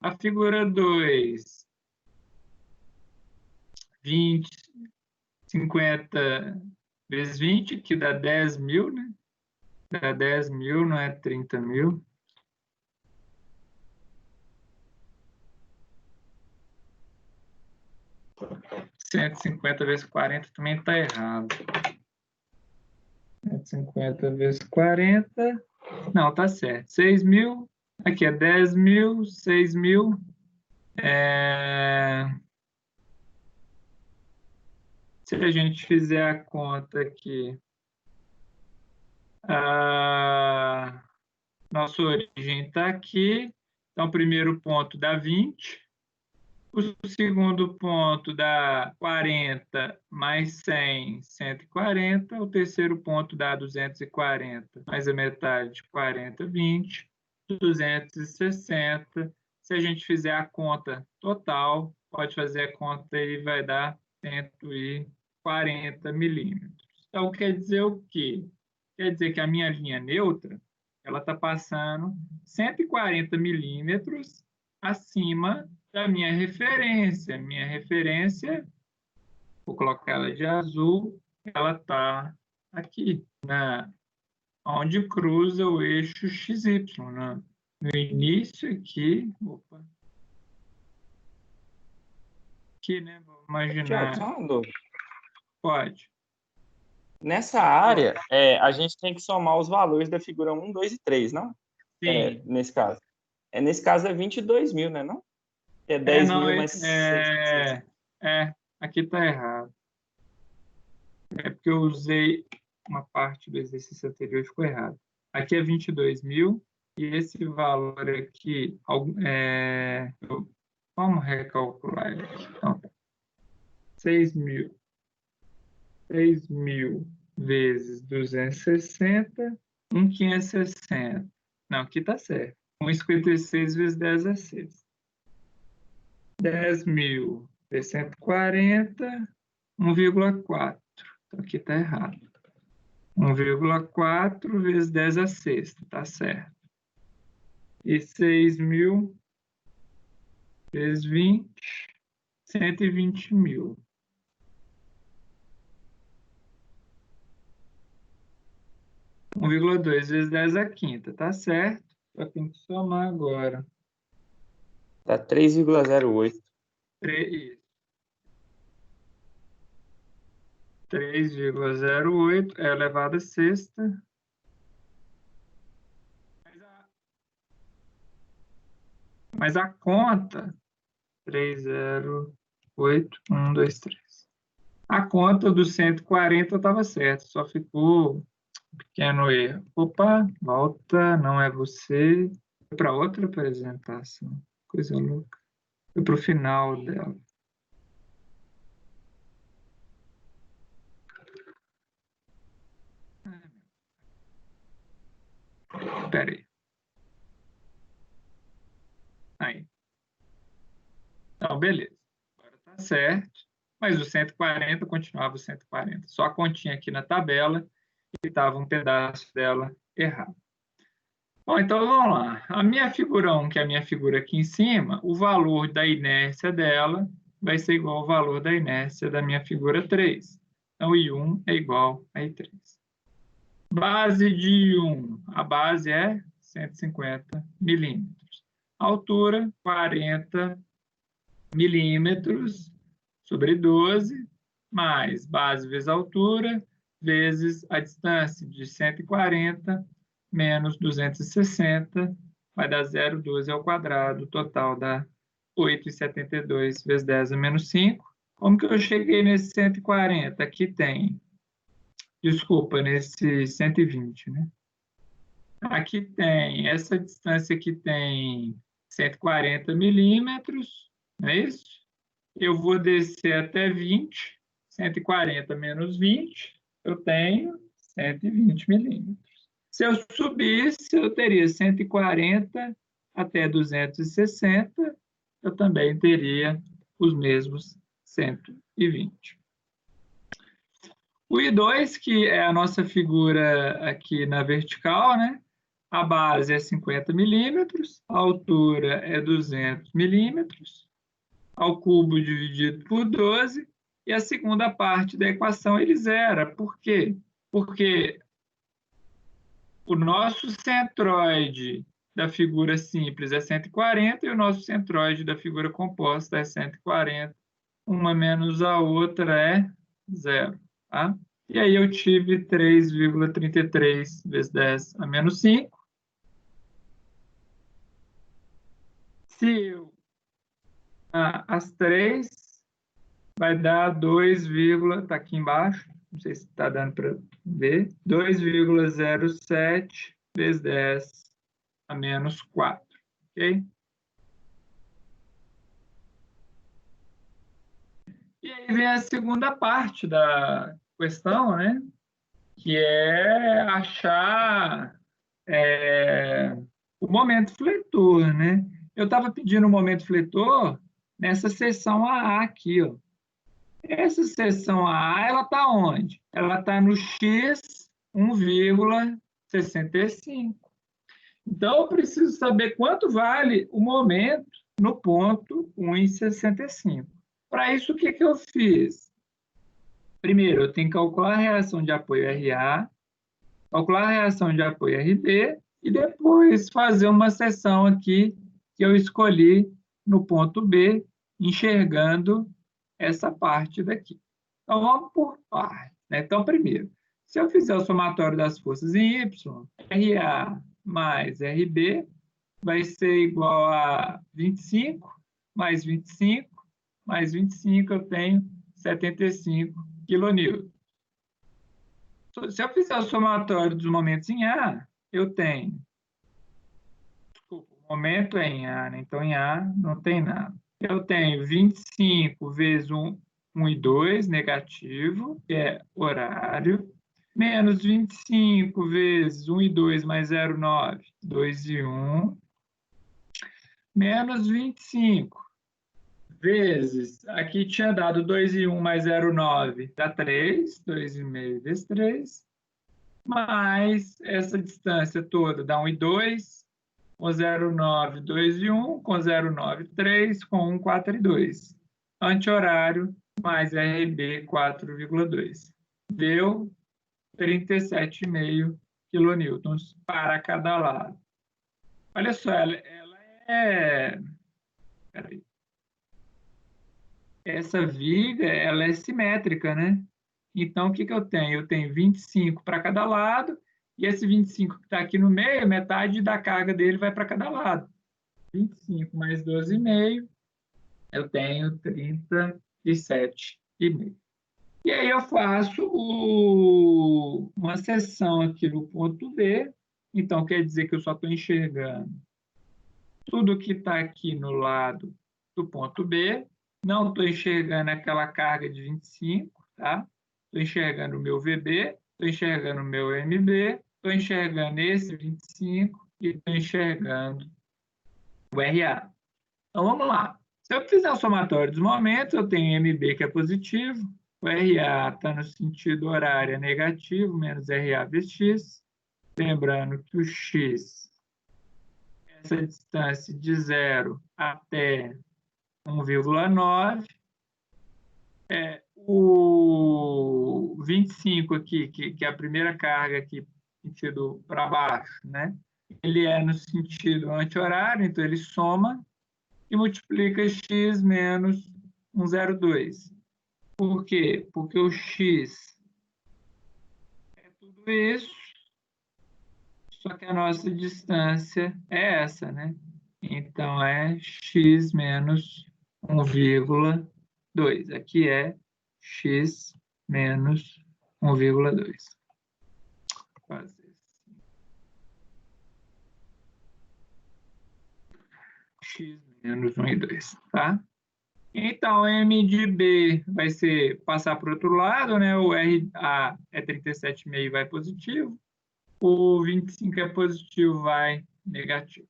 A figura 2, 20, 50 vezes 20, que dá 10 mil, né? Dá 10 mil, não é 30 mil. Cento e cinquenta vezes 40 também está errado. 150 vezes 40. Não, tá certo. 6 mil. Aqui é 10 mil, 6 mil. Se a gente fizer a conta aqui, nossa origem está aqui. Então, o primeiro ponto dá 20. O segundo ponto dá 40 mais 100, 140. O terceiro ponto dá 240 mais a metade de 40, 20. 260. Se a gente fizer a conta total, pode fazer a conta e vai dar 140 milímetros. Então, quer dizer o quê? Quer dizer que a minha linha neutra ela está passando 140 milímetros acima da minha referência. Minha referência, vou colocar ela de azul, ela está aqui, onde cruza o eixo XY, né? No início aqui, aqui, né? Vou Tiago, imaginar, só uma dúvida. pode. Nessa área, a gente tem que somar os valores da figura 1, 2 e 3, não? Sim. Nesse caso. Nesse caso é 22 mil, né? Não? É 10 não, mil mais 600. aqui está errado. É porque eu usei uma parte do exercício anterior e ficou errado. Aqui é 22 mil e esse valor aqui, vamos recalcular ele aqui. Então, 6 mil. 6 mil vezes 260, 1,560. Não, aqui está certo. 1,56 vezes 10 é 6. 10 mil vezes 140, 1,4. Então, aqui está errado. 1,4 vezes 10 a sexta, está certo. E 6 mil vezes 20, 120 mil. 1,2 vezes 10 à quinta, tá certo? Só tem que somar agora. Dá 3,08. 3,08 é elevado à sexta. Mas a conta, 308, 1, 2, 3. A conta dos 140 estava certa, só ficou um pequeno erro. Opa, volta, não é você. Foi para outra apresentação. Coisa louca. Foi para o final dela. Espera aí. Aí. Então, beleza. Agora tá certo. Mas o 140 continuava o 140. Só a continha aqui na tabela e estava um pedaço dela errado. Bom, então vamos lá. A minha figura 1, que é a minha figura aqui em cima, o valor da inércia dela vai ser igual ao valor da inércia da minha figura 3. Então, I1 é igual a I3. Base de I1, a base é 150 milímetros. Altura, 40 milímetros sobre 12, mais base vezes altura, vezes a distância de 140 menos 260, vai dar 0,12 ao quadrado, total dá 8,72 vezes 10 a menos 5. Como que eu cheguei nesse 140? Aqui tem, desculpa, nesse 120, né? Aqui tem, essa distância aqui tem 140 milímetros, não é isso? Eu vou descer até 20, 140 menos 20, eu tenho 120 milímetros. Se eu subisse, eu teria 140 até 260, eu também teria os mesmos 120. O I2, que é a nossa figura aqui na vertical, né? A base é 50 milímetros, a altura é 200 milímetros, ao cubo dividido por 12, e a segunda parte da equação ele zera. Por quê? Porque o nosso centroide da figura simples é 140 e o nosso centroide da figura composta é 140. Uma menos a outra é zero. Tá? E aí eu tive 3,33 vezes 10 a menos 5. Se eu as 3 vai dar 2, está aqui embaixo, não sei se está dando para ver, 2,07 vezes 10 a menos 4, ok? E aí vem a segunda parte da questão, né? Que é achar o momento fletor, né? Eu estava pedindo o momento fletor nessa seção AA aqui, ó. Essa seção AA, ela está onde? Ela está no x 1,65. Então, eu preciso saber quanto vale o momento no ponto 1,65. Para isso, o que eu fiz? Primeiro, eu tenho que calcular a reação de apoio RA, calcular a reação de apoio RB e depois fazer uma seção aqui que eu escolhi no ponto B, enxergando essa parte daqui. Então, vamos por partes, né? Então, primeiro, se eu fizer o somatório das forças em Y, RA mais RB vai ser igual a 25, mais 25, mais 25, eu tenho 75 kN. Se eu fizer o somatório dos momentos em A, eu tenho... Desculpa, o momento é em A, né? Então em A não tem nada. Eu tenho 25 vezes 1 e 2, negativo, que é horário, menos 25 vezes 1 e 2 mais 0,9, 2 e 1, menos 25 vezes, aqui tinha dado 2 e 1 mais 0,9, dá 3, 2,5 vezes 3, mais essa distância toda dá 1 e 2, com 0,9, 2 e 1, com 0,9, 3, com 1, 4 e 2. Anti-horário mais RB 4,2. Deu 37,5 quilonewtons para cada lado. Olha só, ela é... Peraí. Essa viga, ela é simétrica, né? Então, o que eu tenho? Eu tenho 25 para cada lado, e esse 25 que está aqui no meio, metade da carga dele vai para cada lado. 25 mais 12,5, eu tenho 37,5. E aí eu faço uma seção aqui no ponto B, então quer dizer que eu só estou enxergando tudo que está aqui no lado do ponto B, não estou enxergando aquela carga de 25, tá? Estou enxergando o meu VB, estou enxergando o meu MB, estou enxergando esse 25 e estou enxergando o RA. Então vamos lá. Se eu fizer o somatório dos momentos, eu tenho MB que é positivo, o RA está no sentido horário negativo, menos RA vezes X. Lembrando que o X, essa distância de 0 até 1,9, o 25 aqui, que é a primeira carga aqui, sentido para baixo, né? Ele é no sentido anti-horário, então ele soma e multiplica x menos 1,02. Por quê? Porque o x é tudo isso, só que a nossa distância é essa, né? Então, é x menos 1,2. Aqui é x menos 1,2. X menos 1,2, tá? Então, M de B vai ser passar para o outro lado, né? O RA é 37,5, vai positivo. O 25 é positivo, vai negativo.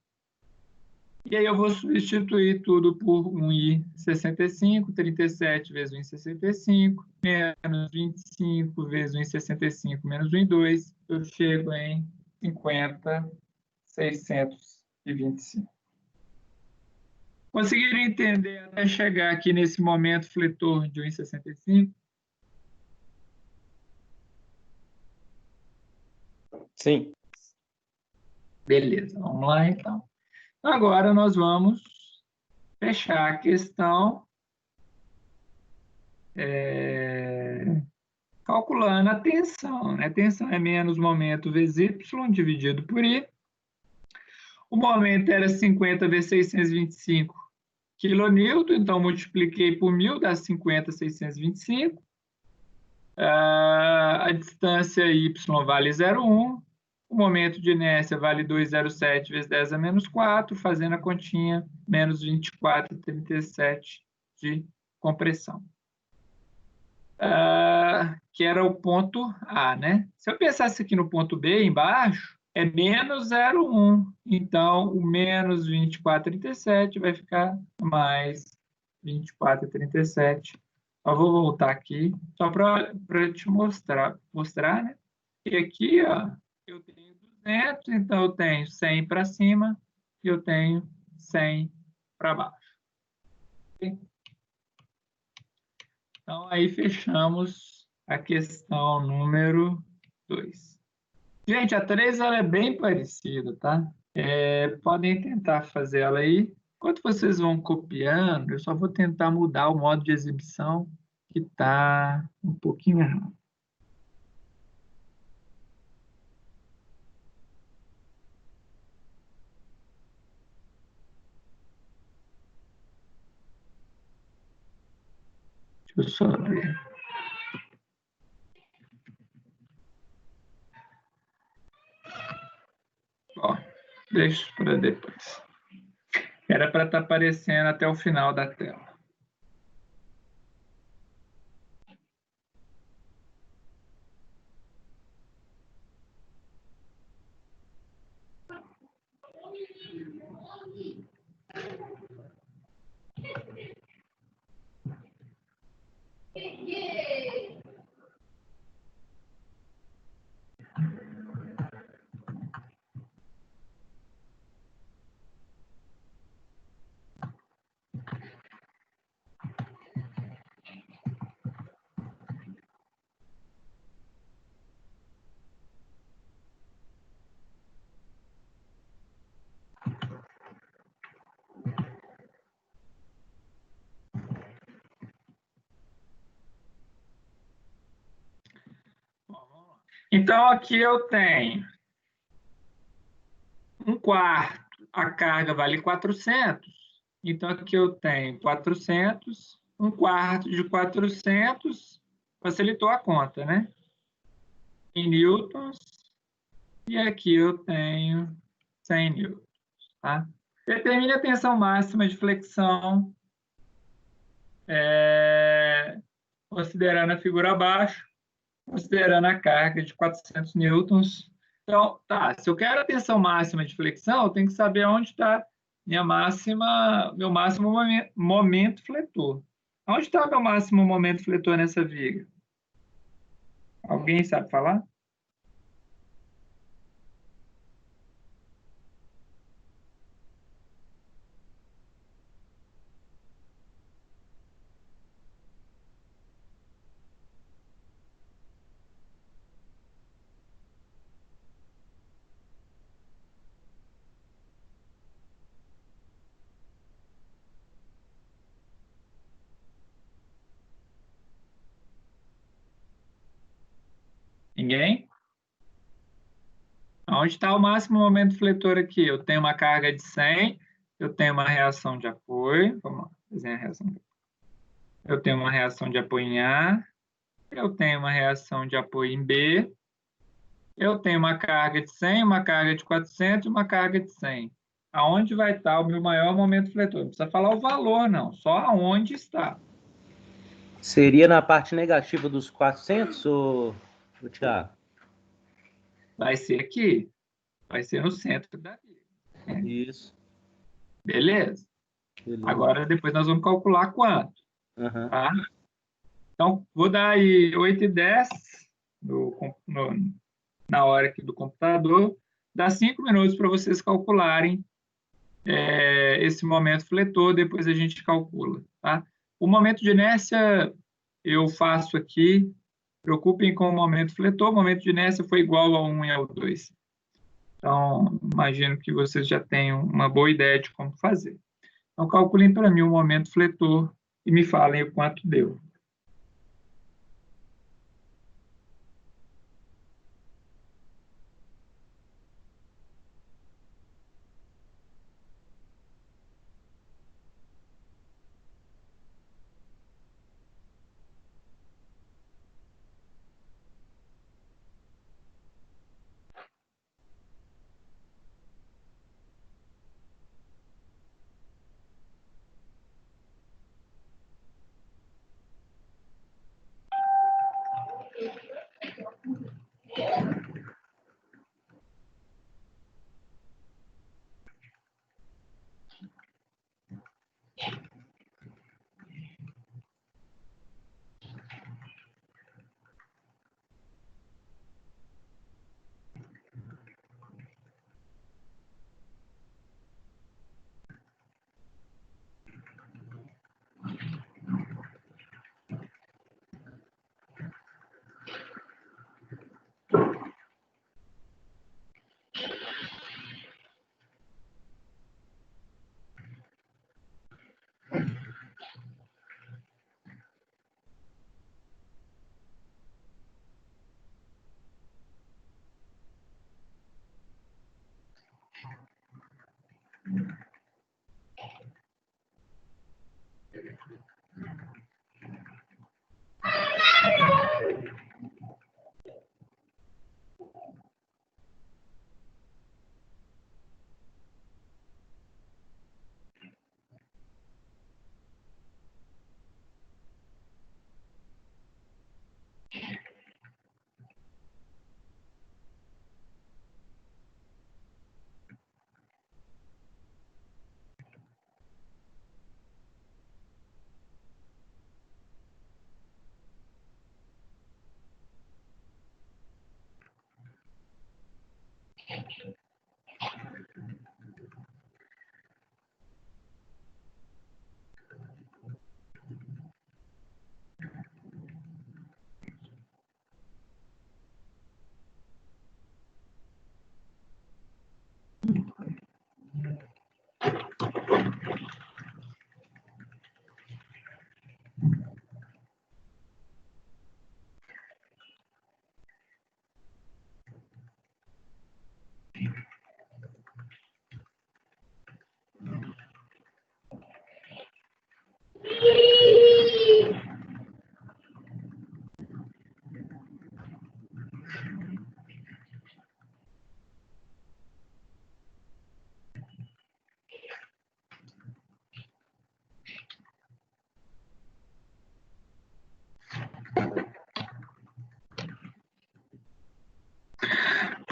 E aí eu vou substituir tudo por 1,65, 37 vezes 1,65, menos 25 vezes 1,65 menos 1,2, eu chego em 50,625. Conseguiram entender até chegar aqui nesse momento fletor de 1,65? Sim. Beleza, vamos lá então. Agora nós vamos fechar a questão calculando a tensão. Né? A tensão é menos momento vezes Y dividido por I. O momento era 50 vezes 625 kN, então multipliquei por 1.000, dá 50,625. A distância Y vale 0,1. O momento de inércia vale 2,07 vezes 10 a menos 4, fazendo a continha, menos 24,37 de compressão. Que era o ponto A, né? Se eu pensasse aqui no ponto B, embaixo, é menos 0,1. Então, o menos 24,37 vai ficar mais 24,37. Eu vou voltar aqui, só para te mostrar, né? E aqui, ó, eu tenho 200, então eu tenho 100 para cima e eu tenho 100 para baixo. Okay? Então, aí fechamos a questão número 2. Gente, a 3 ela é bem parecida, tá? Podem tentar fazer ela aí. Enquanto vocês vão copiando, eu só vou tentar mudar o modo de exibição, que está um pouquinho errado. Deixa eu só ver. Ó, deixa para depois. Era para estar aparecendo até o final da tela. Então, aqui eu tenho 1/4. A carga vale 400. Então, aqui eu tenho 400. 1/4 de 400. Facilitou a conta, né? Em newtons. E aqui eu tenho 100 newtons. Tá? Determine a tensão máxima de flexão, considerando a figura abaixo, considerando a carga de 400 newtons. Então, tá, se eu quero a tensão máxima de flexão, eu tenho que saber onde está meu máximo momento fletor. Onde está meu máximo momento fletor nessa viga? Alguém sabe falar? Ninguém? Onde está o máximo momento fletor aqui? Eu tenho uma carga de 100, eu tenho uma reação de apoio. Vamos lá, desenhar a reação. Eu tenho uma reação de apoio em A, eu tenho uma reação de apoio em B, eu tenho uma carga de 100, uma carga de 400 e uma carga de 100. Aonde vai estar o meu maior momento fletor? Não precisa falar o valor, não, só aonde está. Seria na parte negativa dos 400, ou Thiago? Vai ser aqui, vai ser no centro da viga. Isso. Beleza? Beleza. Agora, depois nós vamos calcular quanto. Uhum. Tá? Então, vou dar aí 8:10 na hora aqui do computador. Dá 5 minutos para vocês calcularem esse momento fletor, depois a gente calcula. Tá? O momento de inércia eu faço aqui, preocupem com o momento fletor, o momento de inércia foi igual ao 1 e ao 2. Então, imagino que vocês já tenham uma boa ideia de como fazer. Então, calculem para mim o momento fletor e me falem o quanto deu.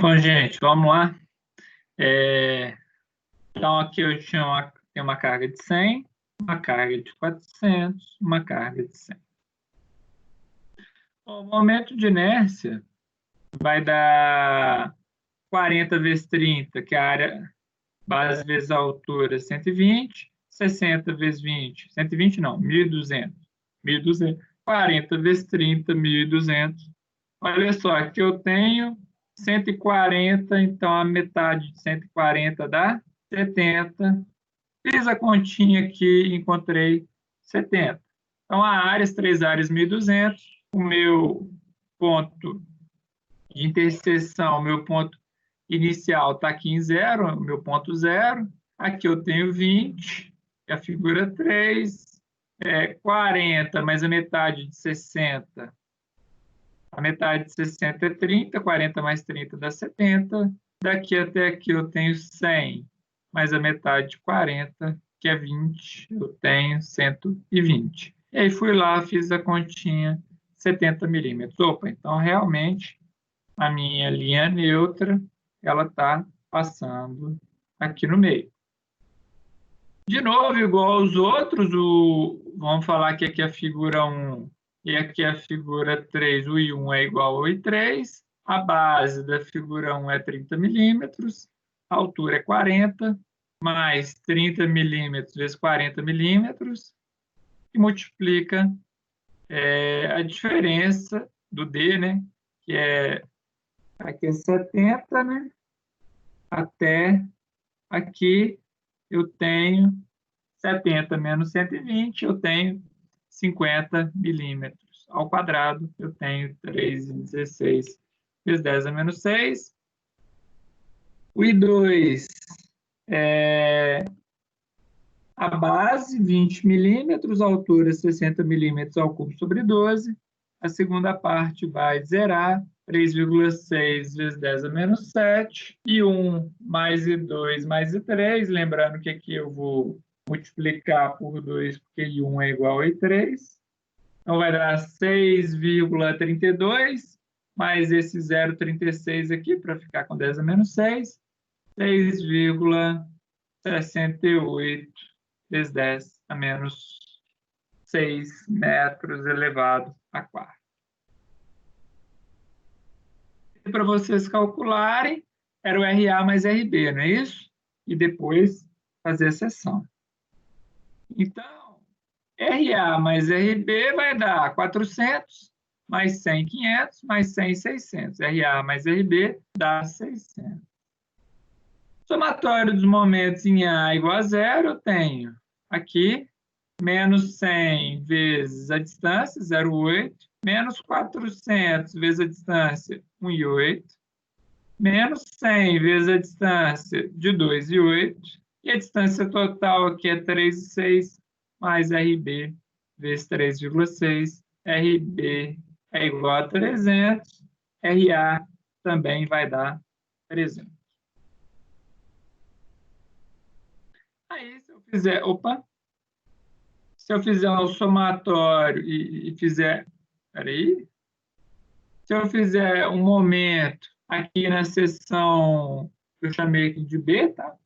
Bom, gente, vamos lá. Então, aqui eu tenho uma carga de 100, uma carga de 400, uma carga de 100. O momento de inércia vai dar 40 vezes 30, que é a área base vezes a altura, 120, 60 vezes 20, 120 não, 1.200. 1.200. 40 vezes 30, 1.200. Olha só, aqui eu tenho 140, então a metade de 140 dá 70. Fiz a continha aqui, encontrei 70. Então, a área, as três áreas 1.200, o meu ponto de interseção, o meu ponto inicial está aqui em zero, o meu ponto zero. Aqui eu tenho 20, a figura 3, 40, mais a metade de 60. A metade de 60 é 30, 40 mais 30 dá 70. Daqui até aqui eu tenho 100, mais a metade de 40, que é 20, eu tenho 120. E aí fui lá, fiz a continha, 70 milímetros. Opa, então realmente a minha linha neutra, ela está passando aqui no meio. De novo, igual aos outros, vamos falar que aqui a figura 1 e aqui a figura 3, o I1 é igual ao I3, a base da figura 1 é 30 milímetros, a altura é 40, mais 30 milímetros vezes 40 milímetros, e multiplica a diferença do D, né? Que aqui é 70, né? Até aqui eu tenho 70 menos 120, eu tenho 50 milímetros ao quadrado, eu tenho 3,16 vezes 10 a menos 6. O I2 é a base, 20 milímetros, a altura 60 milímetros ao cubo sobre 12. A segunda parte vai zerar, 3,6 vezes 10 a menos 7. I1 mais I2 mais I3, lembrando que aqui eu vou multiplicar por 2, porque I1 é igual a I3. Então, vai dar 6,32, mais esse 0,36 aqui, para ficar com 10 a menos 6, 6,68 vezes 10 a menos 6 metros elevado a 4. E para vocês calcularem, era o RA mais RB, não é isso? E depois fazer a seção. Então, RA mais RB vai dar 400, mais 100, 500, mais 100, 600. RA mais RB dá 600. Somatório dos momentos em A igual a zero, eu tenho aqui menos 100 vezes a distância, 0,8, menos 400 vezes a distância, 1,8, menos 100 vezes a distância de 2,8, e a distância total aqui é 3,6, mais RB vezes 3,6, RB é igual a 300, RA também vai dar 300. Aí, se eu fizer, se eu fizer um somatório e fizer, peraí, se eu fizer um momento aqui na seção, eu chamei aqui de B, tá?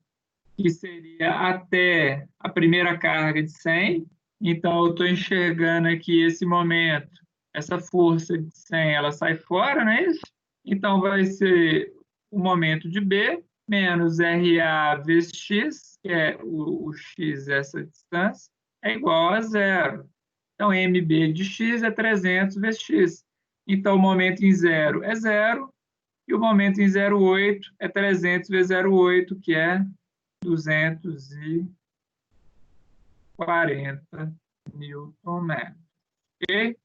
Que seria até a primeira carga de 100, então eu estou enxergando aqui esse momento, essa força de 100, ela sai fora, não é isso? Então vai ser o momento de B, menos RA vezes X, que é o X, essa distância, é igual a zero. Então, MB de X é 300 vezes X. Então, o momento em zero é zero, e o momento em 0,8 é 300 vezes 0,8, que é 240 Newton-metros. Ok?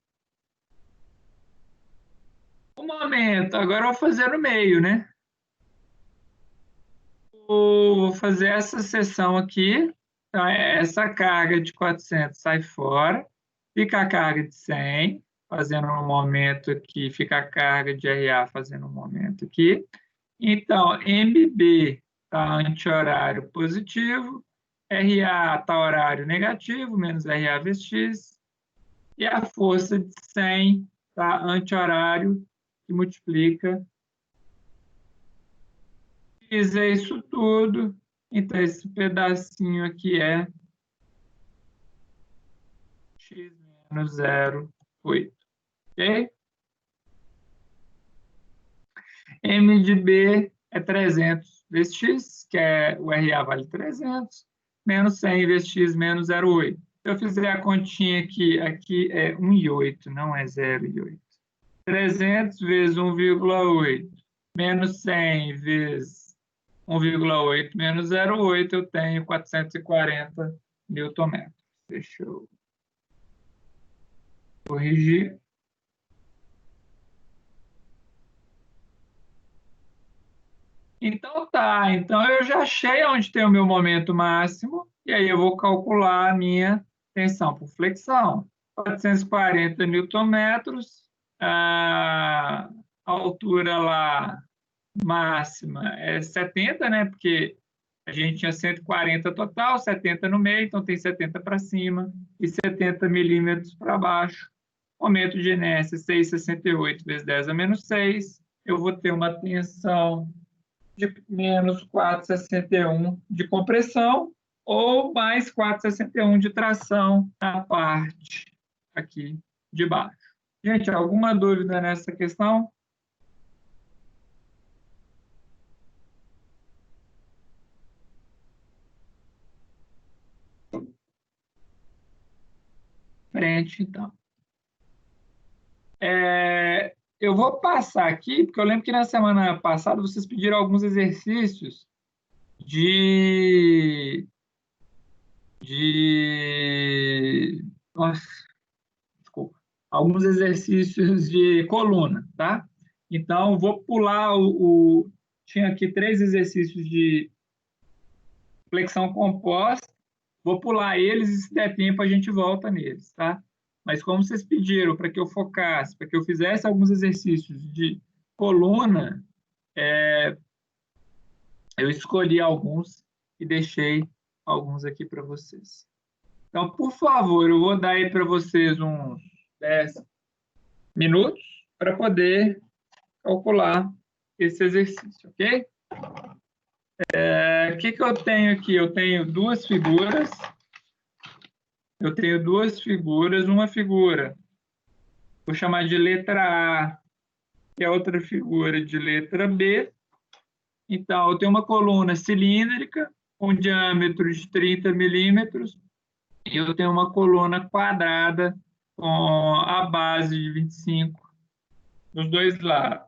O momento, agora eu vou fazer no meio, né? Vou fazer essa seção aqui. Então, essa carga de 400 sai fora. Fica a carga de 100, fazendo um momento aqui. Fica a carga de RA fazendo um momento aqui. Então, MB está anti-horário positivo. RA está horário negativo, menos RA vezes X. E a força de 100 está anti-horário, que multiplica X é isso tudo. Então, esse pedacinho aqui é x menos 0,8. Ok? M de B é 300 vezes x, que é o RA vale 300, menos 100 vezes x menos 0,8. Se eu fizer a continha aqui é 1,8, não é 0,8. 300 vezes 1,8 menos 100 vezes 1,8 menos 0,8, eu tenho 440 newton-metros. Deixa eu corrigir. Então tá, então eu já achei onde tem o meu momento máximo, e aí eu vou calcular a minha tensão por flexão. 440 newton-metros, a altura lá máxima é 70, né? Porque a gente tinha 140 total, 70 no meio, então tem 70 para cima e 70 milímetros para baixo. Momento de inércia 6,68 vezes 10 a menos 6. Eu vou ter uma tensão de menos 4,61 de compressão ou mais 4,61 de tração na parte aqui de baixo. Gente, alguma dúvida nessa questão? Frente, então. Eu vou passar aqui, porque eu lembro que na semana passada vocês pediram alguns exercícios de... Nossa, desculpa. Alguns exercícios de coluna, tá? Então, vou pular Tinha aqui 3 exercícios de flexão composta. Vou pular eles e, se der tempo, a gente volta neles, tá? Mas como vocês pediram para que eu focasse, para que eu fizesse alguns exercícios de coluna, eu escolhi alguns e deixei alguns aqui para vocês. Então, por favor, eu vou dar aí para vocês uns 10 minutos para poder calcular esse exercício, ok? O que eu tenho aqui? Eu tenho duas figuras. Uma figura, vou chamar de letra A, e a outra figura de letra B. Então, eu tenho uma coluna cilíndrica com diâmetro de 30 milímetros e eu tenho uma coluna quadrada com a base de 25 dos dois lados.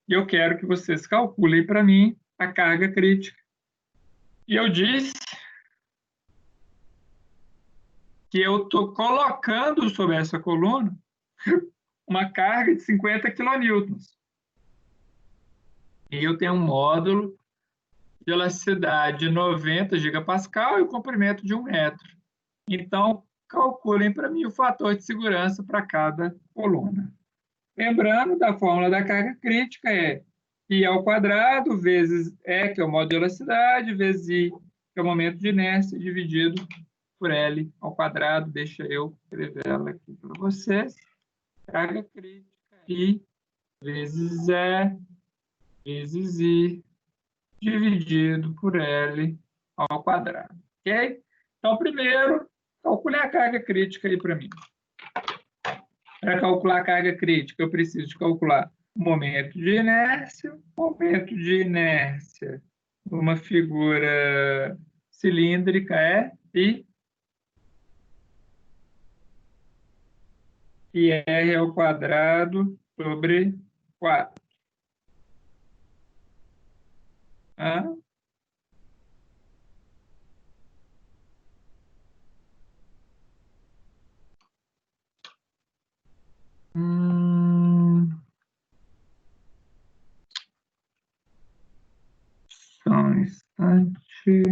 E eu quero que vocês calculem para mim a carga crítica. E eu disse que eu estou colocando sobre essa coluna uma carga de 50 quilonewtons. E eu tenho um módulo de elasticidade de 90 gigapascal e o comprimento de 1 metro. Então, calculem para mim o fator de segurança para cada coluna. Lembrando da fórmula da carga crítica é I ao quadrado vezes E, que é o módulo de elasticidade, vezes I, que é o momento de inércia, dividido por L ao quadrado. Deixa eu escrever ela aqui para vocês. Carga crítica I vezes E vezes I dividido por L ao quadrado. Ok? Então, primeiro, calcule a carga crítica aí para mim. Para calcular a carga crítica, eu preciso de calcular o momento de inércia. Uma figura cilíndrica é R ao quadrado sobre 4. Ah? Só um instante.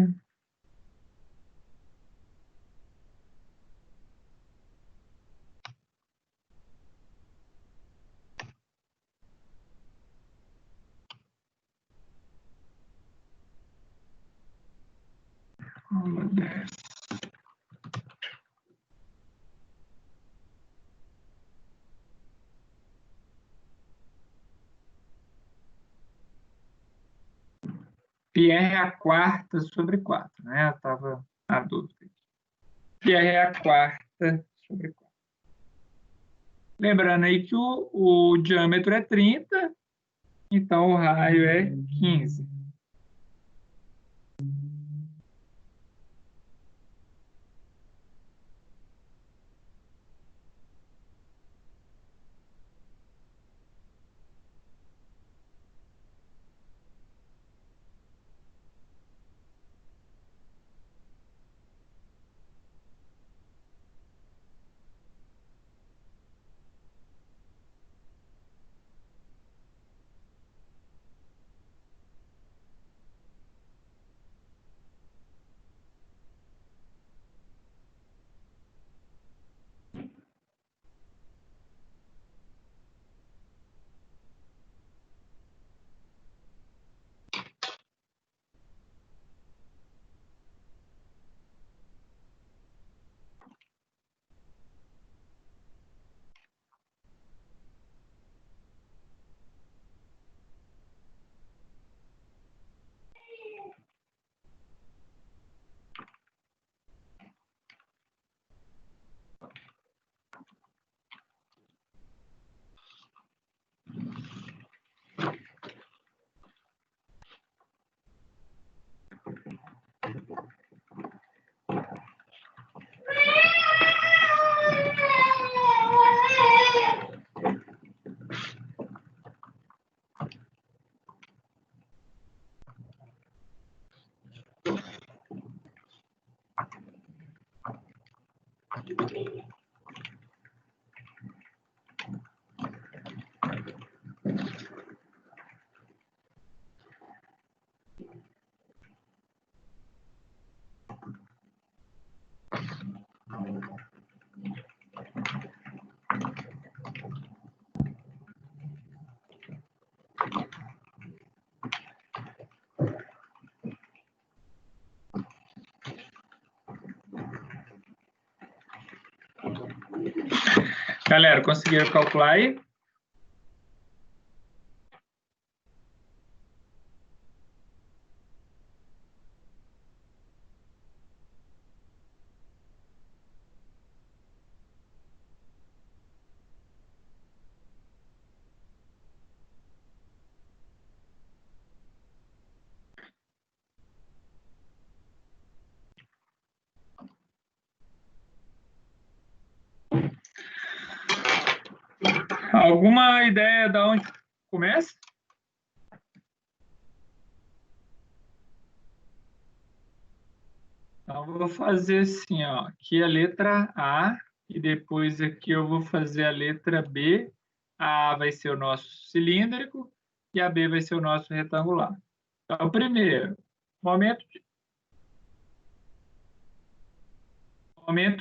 Vamos ver. πr a quarta sobre 4, né? Eu estava na dúvida. πr a quarta sobre 4. Lembrando aí que o diâmetro é 30, então o raio é 15. Galera, conseguiram calcular aí? Alguma ideia de onde começa? Então, eu vou fazer assim, ó. Aqui a letra A, e depois aqui eu vou fazer a letra B. A vai ser o nosso cilíndrico e a B vai ser o nosso retangular. Então, primeiro, momento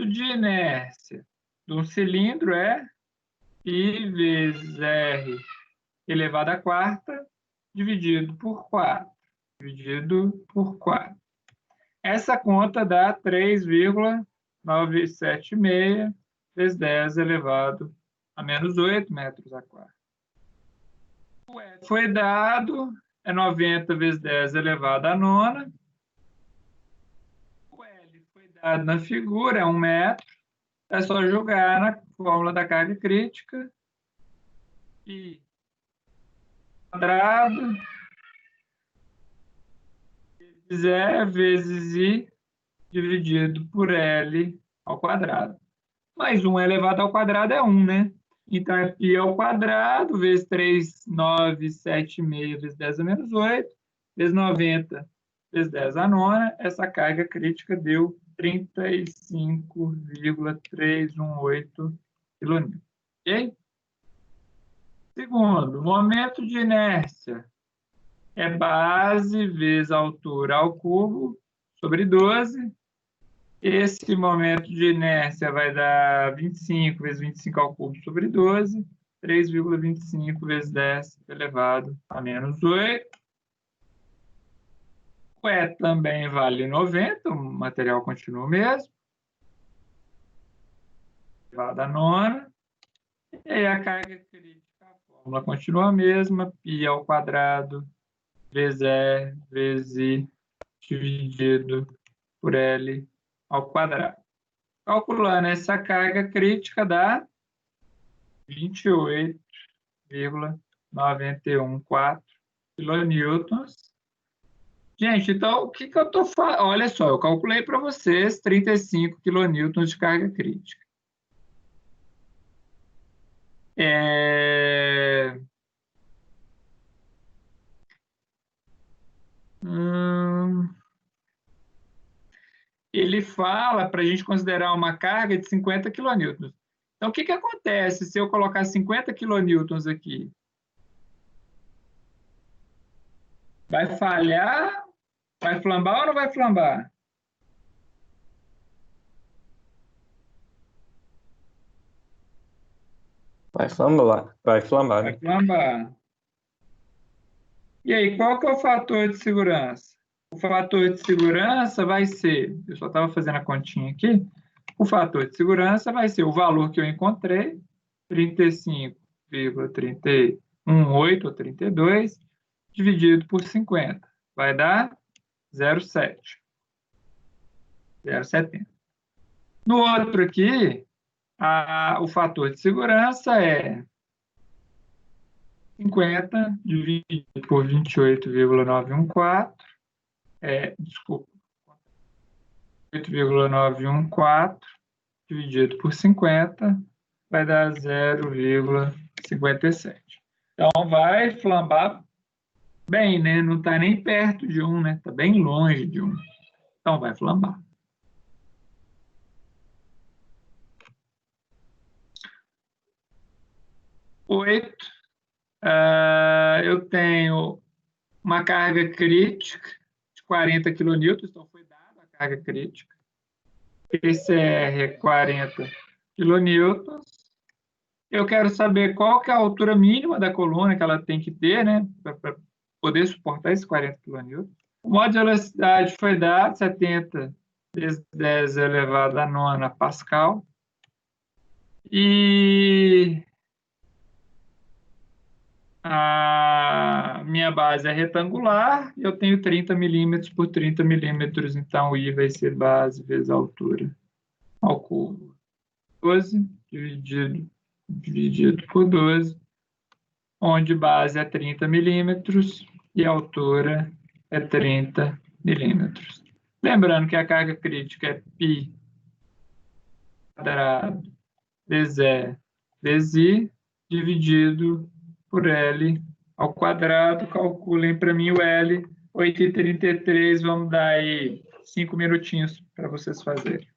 de inércia de um cilindro é I vezes R elevado à quarta, dividido por 4. Dividido por 4. Essa conta dá 3,976 vezes 10 elevado a menos 8 metros a quarto. O F foi dado, é 90 vezes 10 elevado a nona. O L foi dado na figura, é 1 metro. É só jogar na fórmula da carga crítica. I quadrado vezes I dividido por L ao quadrado. Mais 1 elevado ao quadrado é 1, né? Então, é π ao quadrado vezes 3,976 vezes 10 a menos 8, vezes 90 vezes 10 a nona. Essa carga crítica deu 35,318 kN. Ok? Segundo, momento de inércia é base vezes altura ao cubo sobre 12. Esse momento de inércia vai dar 25 vezes 25 ao cubo sobre 12, 3,25 vezes 10 elevado a menos 8. O E também vale 90, o material continua o mesmo. Elevado a nona. E aí a carga crítica, a fórmula continua a mesma, π ao quadrado vezes E, vezes I, dividido por L ao quadrado. Calculando essa carga crítica dá 28,914 quilonewtons. Gente, então o que eu estou fazendo? Olha só, eu calculei para vocês 35 quilonewtons de carga crítica. Ele fala para a gente considerar uma carga de 50 quilonewtons. Então, o que acontece se eu colocar 50 quilonewtons aqui? Vai falhar? Vai flambar ou não vai flambar? Vai flambar. Vai flambar, Vai né? flambar. E aí, qual que é o fator de segurança? O fator de segurança vai ser, eu só estava fazendo a continha aqui, o fator de segurança vai ser o valor que eu encontrei, 35,318 ou 32, dividido por 50. Vai dar 0,7. 0,70. No outro aqui, o fator de segurança é 50 dividido por 28,914, desculpa, 8,914 dividido por 50 vai dar 0,57. Então, vai flambar bem, né? Não está nem perto de 1, né? Está bem longe de 1. Então, vai flambar. Eu tenho uma carga crítica de 40 quilonewtons, então foi dada a carga crítica. PCR é 40 quilonewtons. Eu quero saber qual que é a altura mínima da coluna que ela tem que ter, né, para poder suportar esses 40 quilonewtons. O modo de velocidade foi dado 70 vezes 10 elevado a 9 Pascal. E a minha base é retangular, eu tenho 30 milímetros por 30 milímetros, então I vai ser base vezes altura ao cubo. 12 dividido por 12, onde base é 30 milímetros e a altura é 30 milímetros. Lembrando que a carga crítica é π quadrado vezes E vezes I, dividido por L ao quadrado. Calculem para mim o L, 8,33, vamos dar aí 5 minutinhos para vocês fazerem.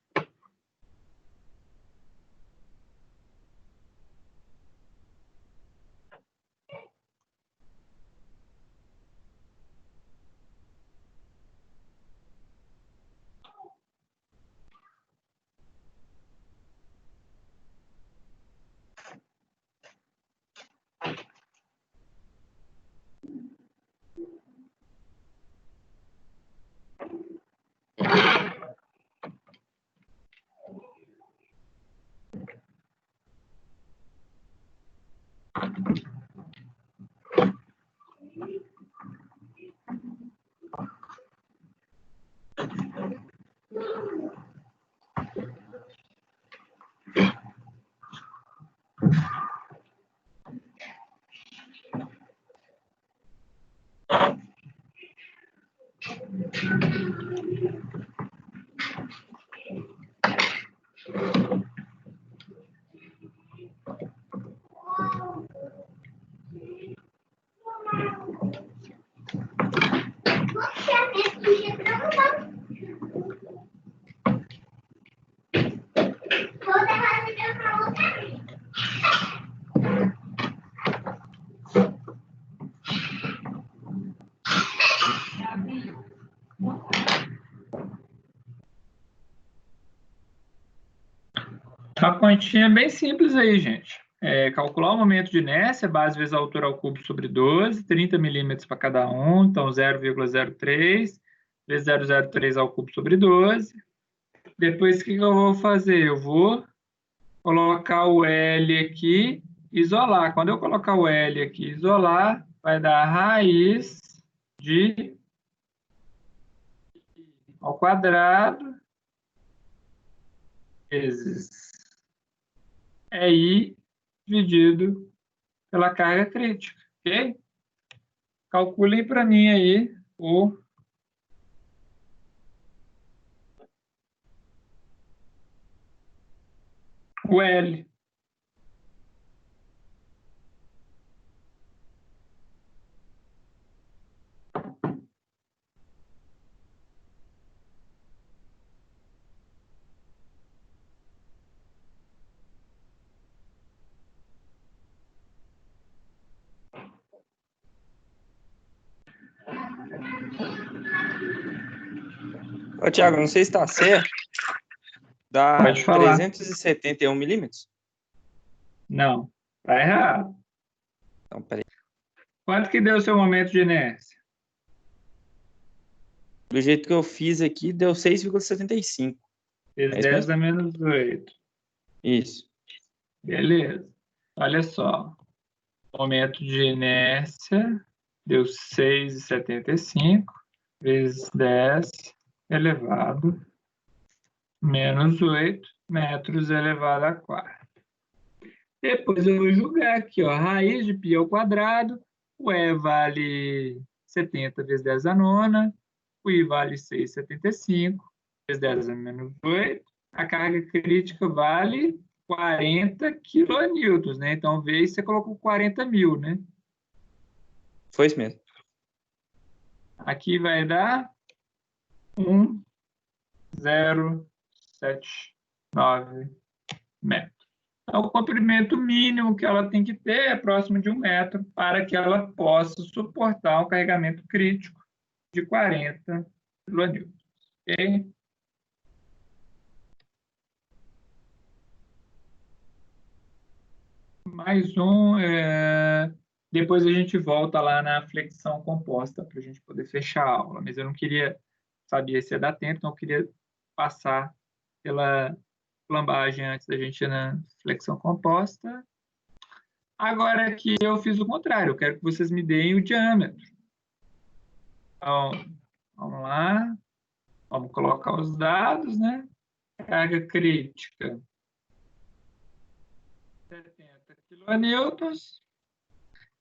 A continha é bem simples aí, gente. Calcular o momento de inércia, base vezes a altura ao cubo sobre 12, 30 milímetros para cada um, então 0,03 vezes 0,03 ao cubo sobre 12. Depois, o que eu vou fazer? Eu vou colocar o L aqui, isolar. Quando eu colocar o L aqui, isolar, vai dar raiz de ao quadrado vezes I dividido pela carga crítica, ok? Calculem para mim aí o L. Ô, Thiago, não sei se está certo. Dá Pode falar. 371 milímetros? Não, tá errado. Então, peraí. Quanto que deu o seu momento de inércia? Do jeito que eu fiz aqui, deu 6,75. Fez É isso 10 mesmo? a menos 8. Isso. Beleza. Olha só. Momento de inércia deu 6,75 vezes 10 elevado menos 8 metros elevado a 4. Depois eu vou jogar aqui, ó, raiz de π ao quadrado, o E vale 70 vezes 10 a nona, o I vale 6,75 vezes 10 a menos 8, a carga crítica vale 40 quilonewtons, né? Então, vezes você colocou 40 mil, né? Foi isso mesmo. Aqui vai dar 1,079 metros. Então, o comprimento mínimo que ela tem que ter é próximo de 1 metro para que ela possa suportar um carregamento crítico de 40 kN. Ok? Mais um. Depois a gente volta lá na flexão composta para a gente poder fechar a aula. Mas eu não queria saber se ia dar tempo, então eu queria passar pela flambagem antes da gente ir na flexão composta. Agora aqui eu fiz o contrário, eu quero que vocês me deem o diâmetro. Então, vamos lá, vamos colocar os dados, né? Carga crítica, 70 quilonewtons,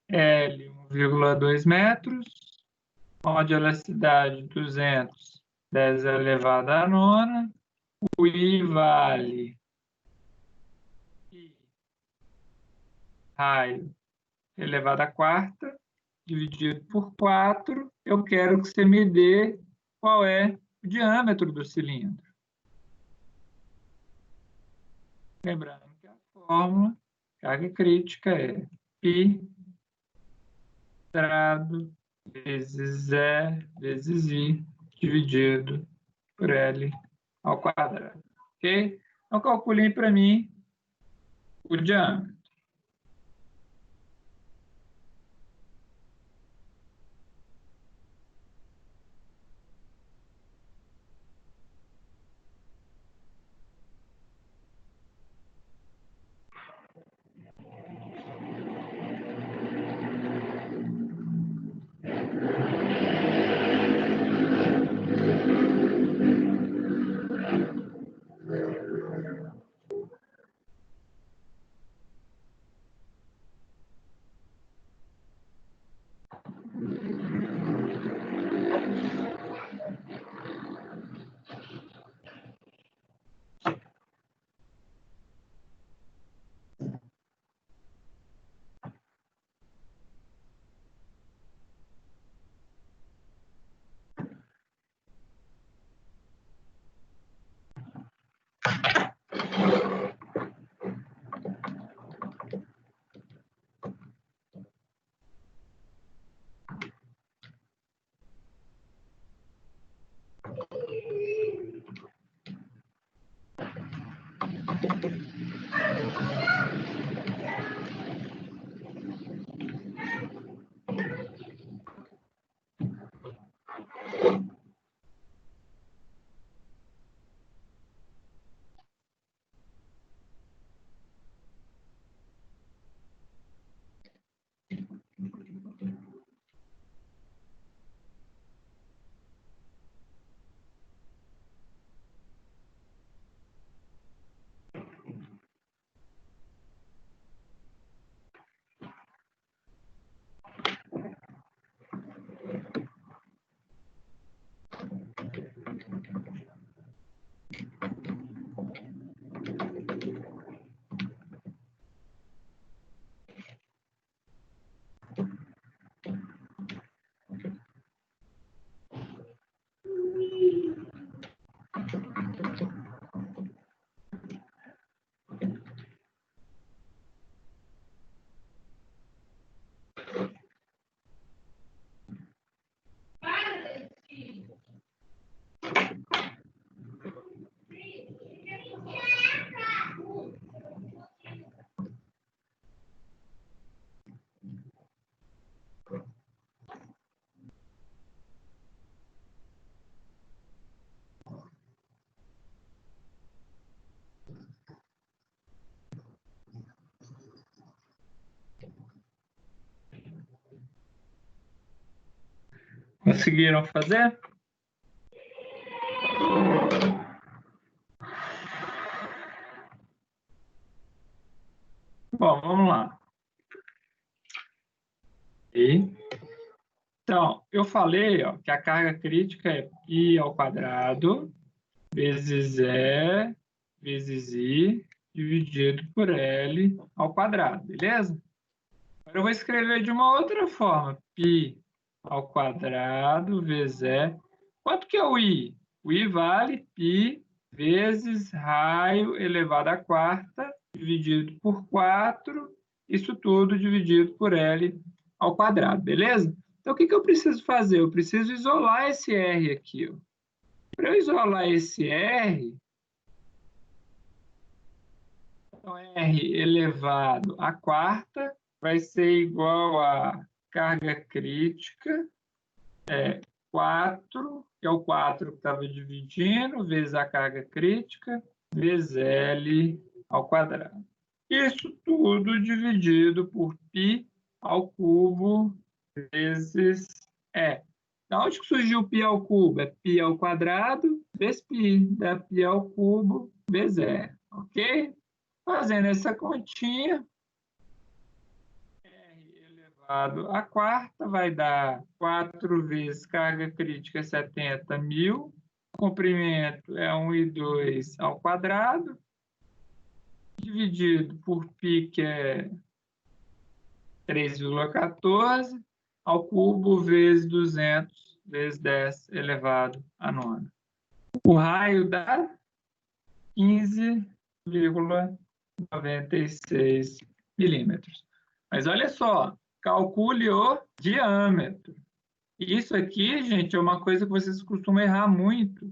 L, 1,2 metros, modularidade 200, 10 elevado à nona, o I vale I, raio elevado à quarta, dividido por 4, eu quero que você me dê qual é o diâmetro do cilindro. Lembrando que a fórmula carga crítica é π quadrado vezes E vezes I dividido por L ao quadrado. Ok? Então, calculem para mim o diâmetro. Conseguiram fazer? Bom, vamos lá. Então, eu falei ó, que a carga crítica é π ao quadrado vezes E vezes I dividido por L ao quadrado, beleza? Agora eu vou escrever de uma outra forma. π ao quadrado vezes E. Quanto que é o I? O I vale π vezes raio elevado à quarta dividido por 4, isso tudo dividido por L ao quadrado, beleza? Então, o que eu preciso fazer? Eu preciso isolar esse R aqui. Para eu isolar esse R, então R elevado à quarta vai ser igual a carga crítica, 4, que é o 4 que estava dividindo, vezes a carga crítica, vezes L ao quadrado. Isso tudo dividido por π ao cubo vezes E. Da onde que surgiu π ao cubo? É π ao quadrado vezes π, dá π ao cubo vezes E, ok? Fazendo essa continha, R elevado à quarta vai dar 4 vezes carga crítica 70.000, comprimento é 1,2 ao quadrado, dividido por π, que é 3,14, ao cubo vezes 200 vezes 10 elevado à nona. O raio dá 15,96 milímetros. Mas olha só, calcule o diâmetro. Isso aqui, gente, é uma coisa que vocês costumam errar muito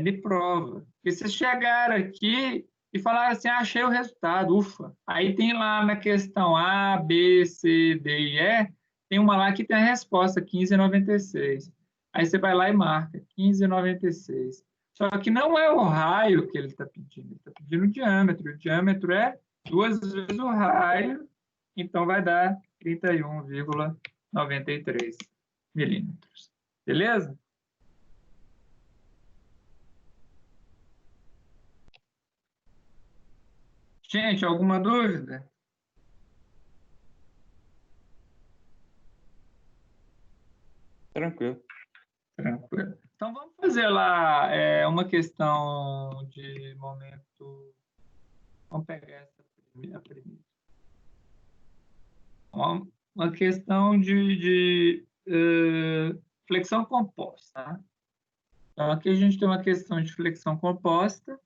de prova. Porque vocês chegaram aqui e falaram assim, achei o resultado, ufa. Aí tem lá na questão A, B, C, D e E, tem uma lá que tem a resposta, 15,96. Aí você vai lá e marca, 15,96. Só que não é o raio que ele está pedindo, ele está pedindo o diâmetro. O diâmetro é 2 vezes o raio, então vai dar 31,93 milímetros. Beleza? Gente, alguma dúvida? Tranquilo. Tranquilo. Então vamos fazer lá uma questão de momento. Vamos pegar essa primeira. Uma questão de flexão composta. Tá? Então aqui a gente tem uma questão de flexão composta,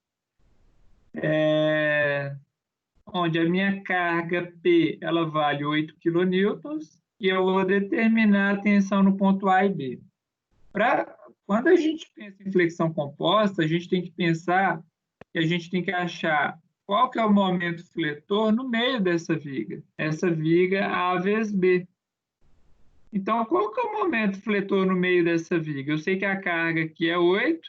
onde a minha carga P ela vale 8 kN e eu vou determinar a tensão no ponto A e B. Quando a gente pensa em flexão composta, a gente tem que pensar que a gente tem que achar qual que é o momento fletor no meio dessa viga. Essa viga A vezes B. Então, qual que é o momento fletor no meio dessa viga? Eu sei que a carga aqui é 8,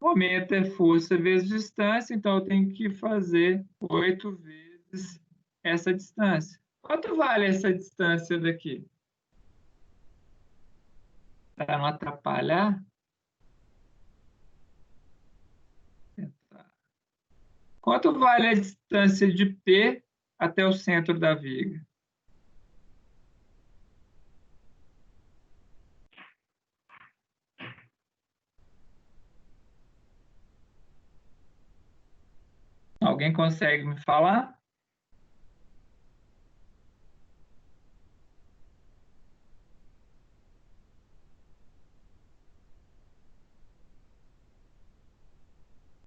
o momento é força vezes distância, então eu tenho que fazer 8 vezes essa distância. Quanto vale essa distância daqui? Para não atrapalhar? Quanto vale a distância de P até o centro da viga? Alguém consegue me falar?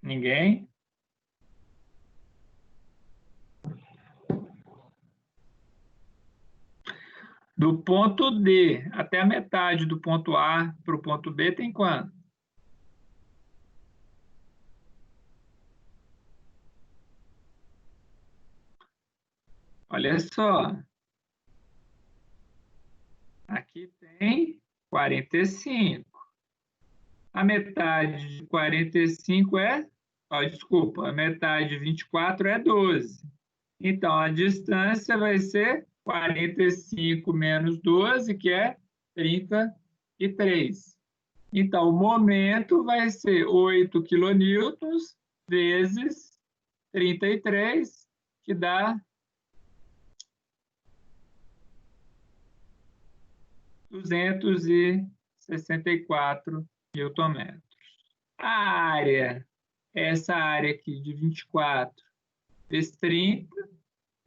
Ninguém? Do ponto D até a metade do ponto A para o ponto B tem quanto? Olha só. Aqui tem 45. A metade de 45 é... desculpa, a metade de 24 é 12. Então, a distância vai ser 45 menos 12, que é 32. 33. Então, o momento vai ser 8 quilonewtons vezes 33, que dá 264 newton-metros. A área, essa área aqui de 24 vezes 30,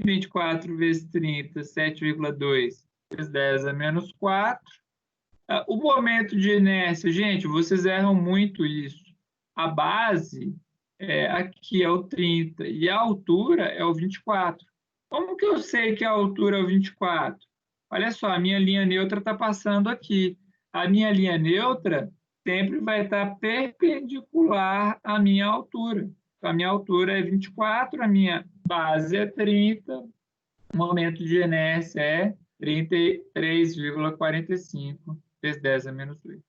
24 vezes 30, 7,2 vezes 10 a menos 4. O momento de inércia, gente, vocês erram muito isso. A base aqui é o 30 e a altura é o 24. Como que eu sei que a altura é o 24? Olha só, a minha linha neutra está passando aqui. A minha linha neutra sempre vai estar perpendicular à minha altura. Então, a minha altura é 24, a minha base é 30, o momento de inércia é 33,45 vezes 10 a menos 8.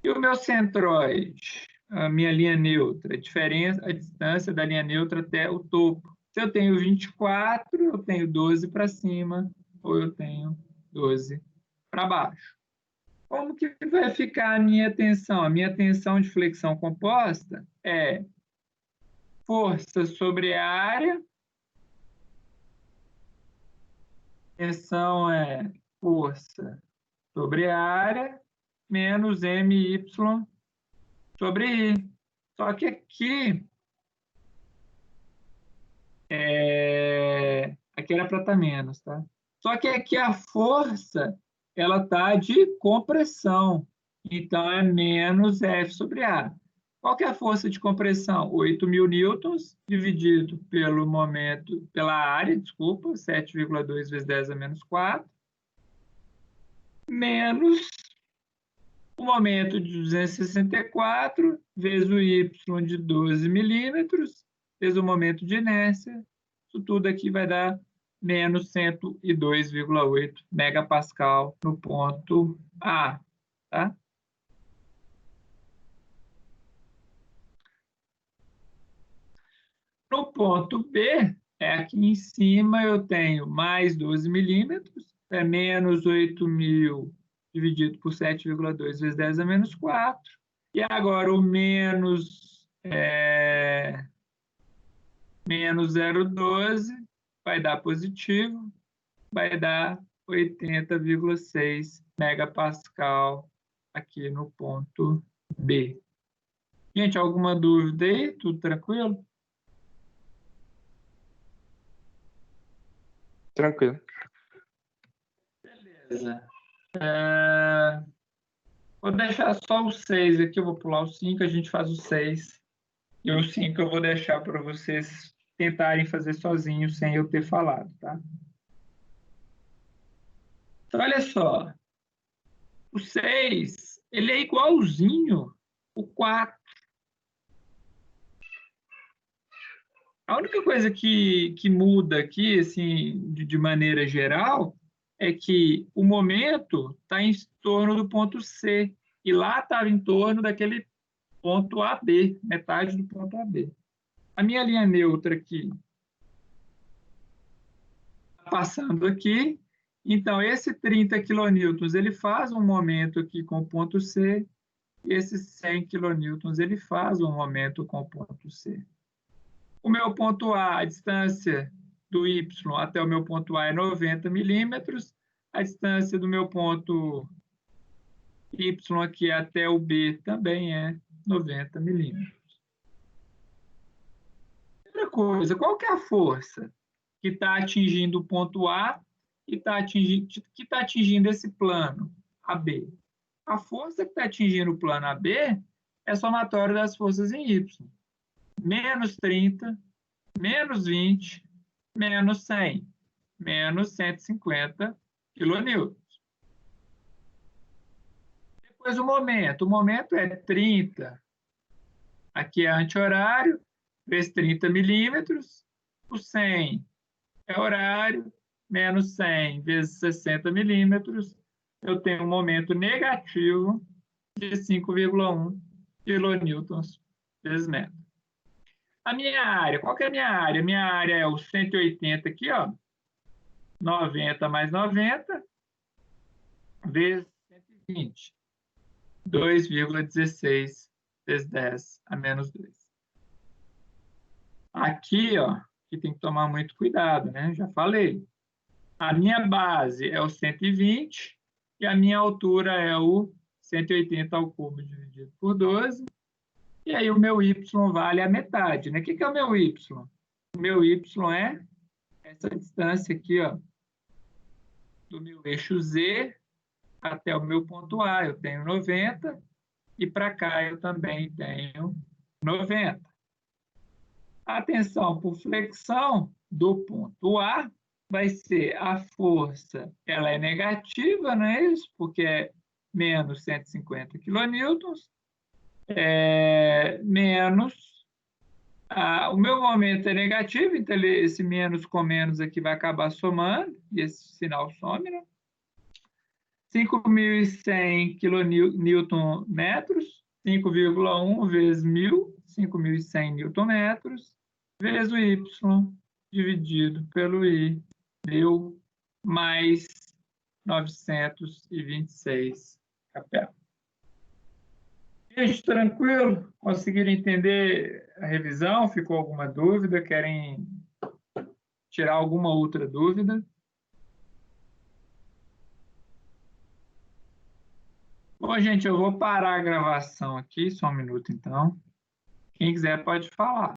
E o meu centroide, a minha linha neutra, a distância da linha neutra até o topo. Se eu tenho 24, eu tenho 12 para cima, ou eu tenho 12 para baixo. Como que vai ficar a minha tensão? A minha tensão de flexão composta é força sobre a área. Tensão é força sobre a área menos MY sobre I. Só que aqui, aqui era para estar menos, tá? Só que aqui a força, ela está de compressão. Então, é menos F sobre A. Qual que é a força de compressão? 8.000 newtons dividido pelo momento, pela área, desculpa, 7,2 vezes 10 a menos 4, menos o momento de 264 vezes o Y de 12 milímetros, vezes o momento de inércia. Isso tudo aqui vai dar menos 102,8 megapascal no ponto A. Tá? No ponto B, aqui em cima eu tenho mais 12 milímetros, é menos 8.000 dividido por 7,2 vezes 10 a menos 4. E agora o menos 0,12 vai dar positivo, vai dar 80,6 megapascal aqui no ponto B. Gente, alguma dúvida aí? Tudo tranquilo? Tranquilo. Beleza. Vou deixar só o 6 aqui, eu vou pular o 5, a gente faz o 6. E o 5 eu vou deixar para vocês tentarem fazer sozinhos, sem eu ter falado, tá? Então, olha só. O 6, ele é igualzinho o 4. A única coisa que muda aqui, assim, de maneira geral, é que o momento está em torno do ponto C, e lá estava em torno daquele ponto AB, metade do ponto AB. A minha linha neutra aqui está passando aqui, então esse 30 quilonewtons ele faz um momento aqui com o ponto C, e esse 100 quilonewtons ele faz um momento com o ponto C. O meu ponto A, a distância do Y até o meu ponto A é 90 milímetros, a distância do meu ponto Y aqui até o B também é 90 milímetros. Outra coisa, qual que é a força que está atingindo o ponto A e que está atingindo esse plano AB? A força que está atingindo o plano AB é somatória das forças em Y. Menos 30, menos 20, menos 100, menos 150 quilonewtons. Depois o momento é 30, aqui é anti-horário, vezes 30 milímetros, o 100 é horário, menos 100 vezes 60 milímetros, eu tenho um momento negativo de 5,1 quilonewtons vezes metro. A minha área, qual que é a minha área? Minha área é o 180 aqui, ó, 90 mais 90, vezes 120. 2,16 vezes 10 a menos 2. Aqui, ó, que tem que tomar muito cuidado, né? Já falei. A minha base é o 120 e a minha altura é o 180 ao cubo dividido por 12. E aí o meu y vale a metade, né? O que é o meu y? O meu y é essa distância aqui, ó, do meu eixo Z até o meu ponto A. Eu tenho 90 e para cá eu também tenho 90. Atenção, por flexão do ponto A, vai ser a força, ela é negativa, não é isso? Porque é menos 150 quilonewtons, menos, o meu momento é negativo, então esse menos com menos aqui vai acabar somando, e esse sinal some, né? 5.100 kN, 5,1 vezes 1.000, 5.100 Nm, vezes o Y dividido pelo I, deu mais 926 capel. Gente, tranquilo? Conseguiram entender a revisão? Ficou alguma dúvida? Querem tirar alguma outra dúvida? Bom, gente, eu vou parar a gravação aqui, só um minuto então. Quem quiser pode falar.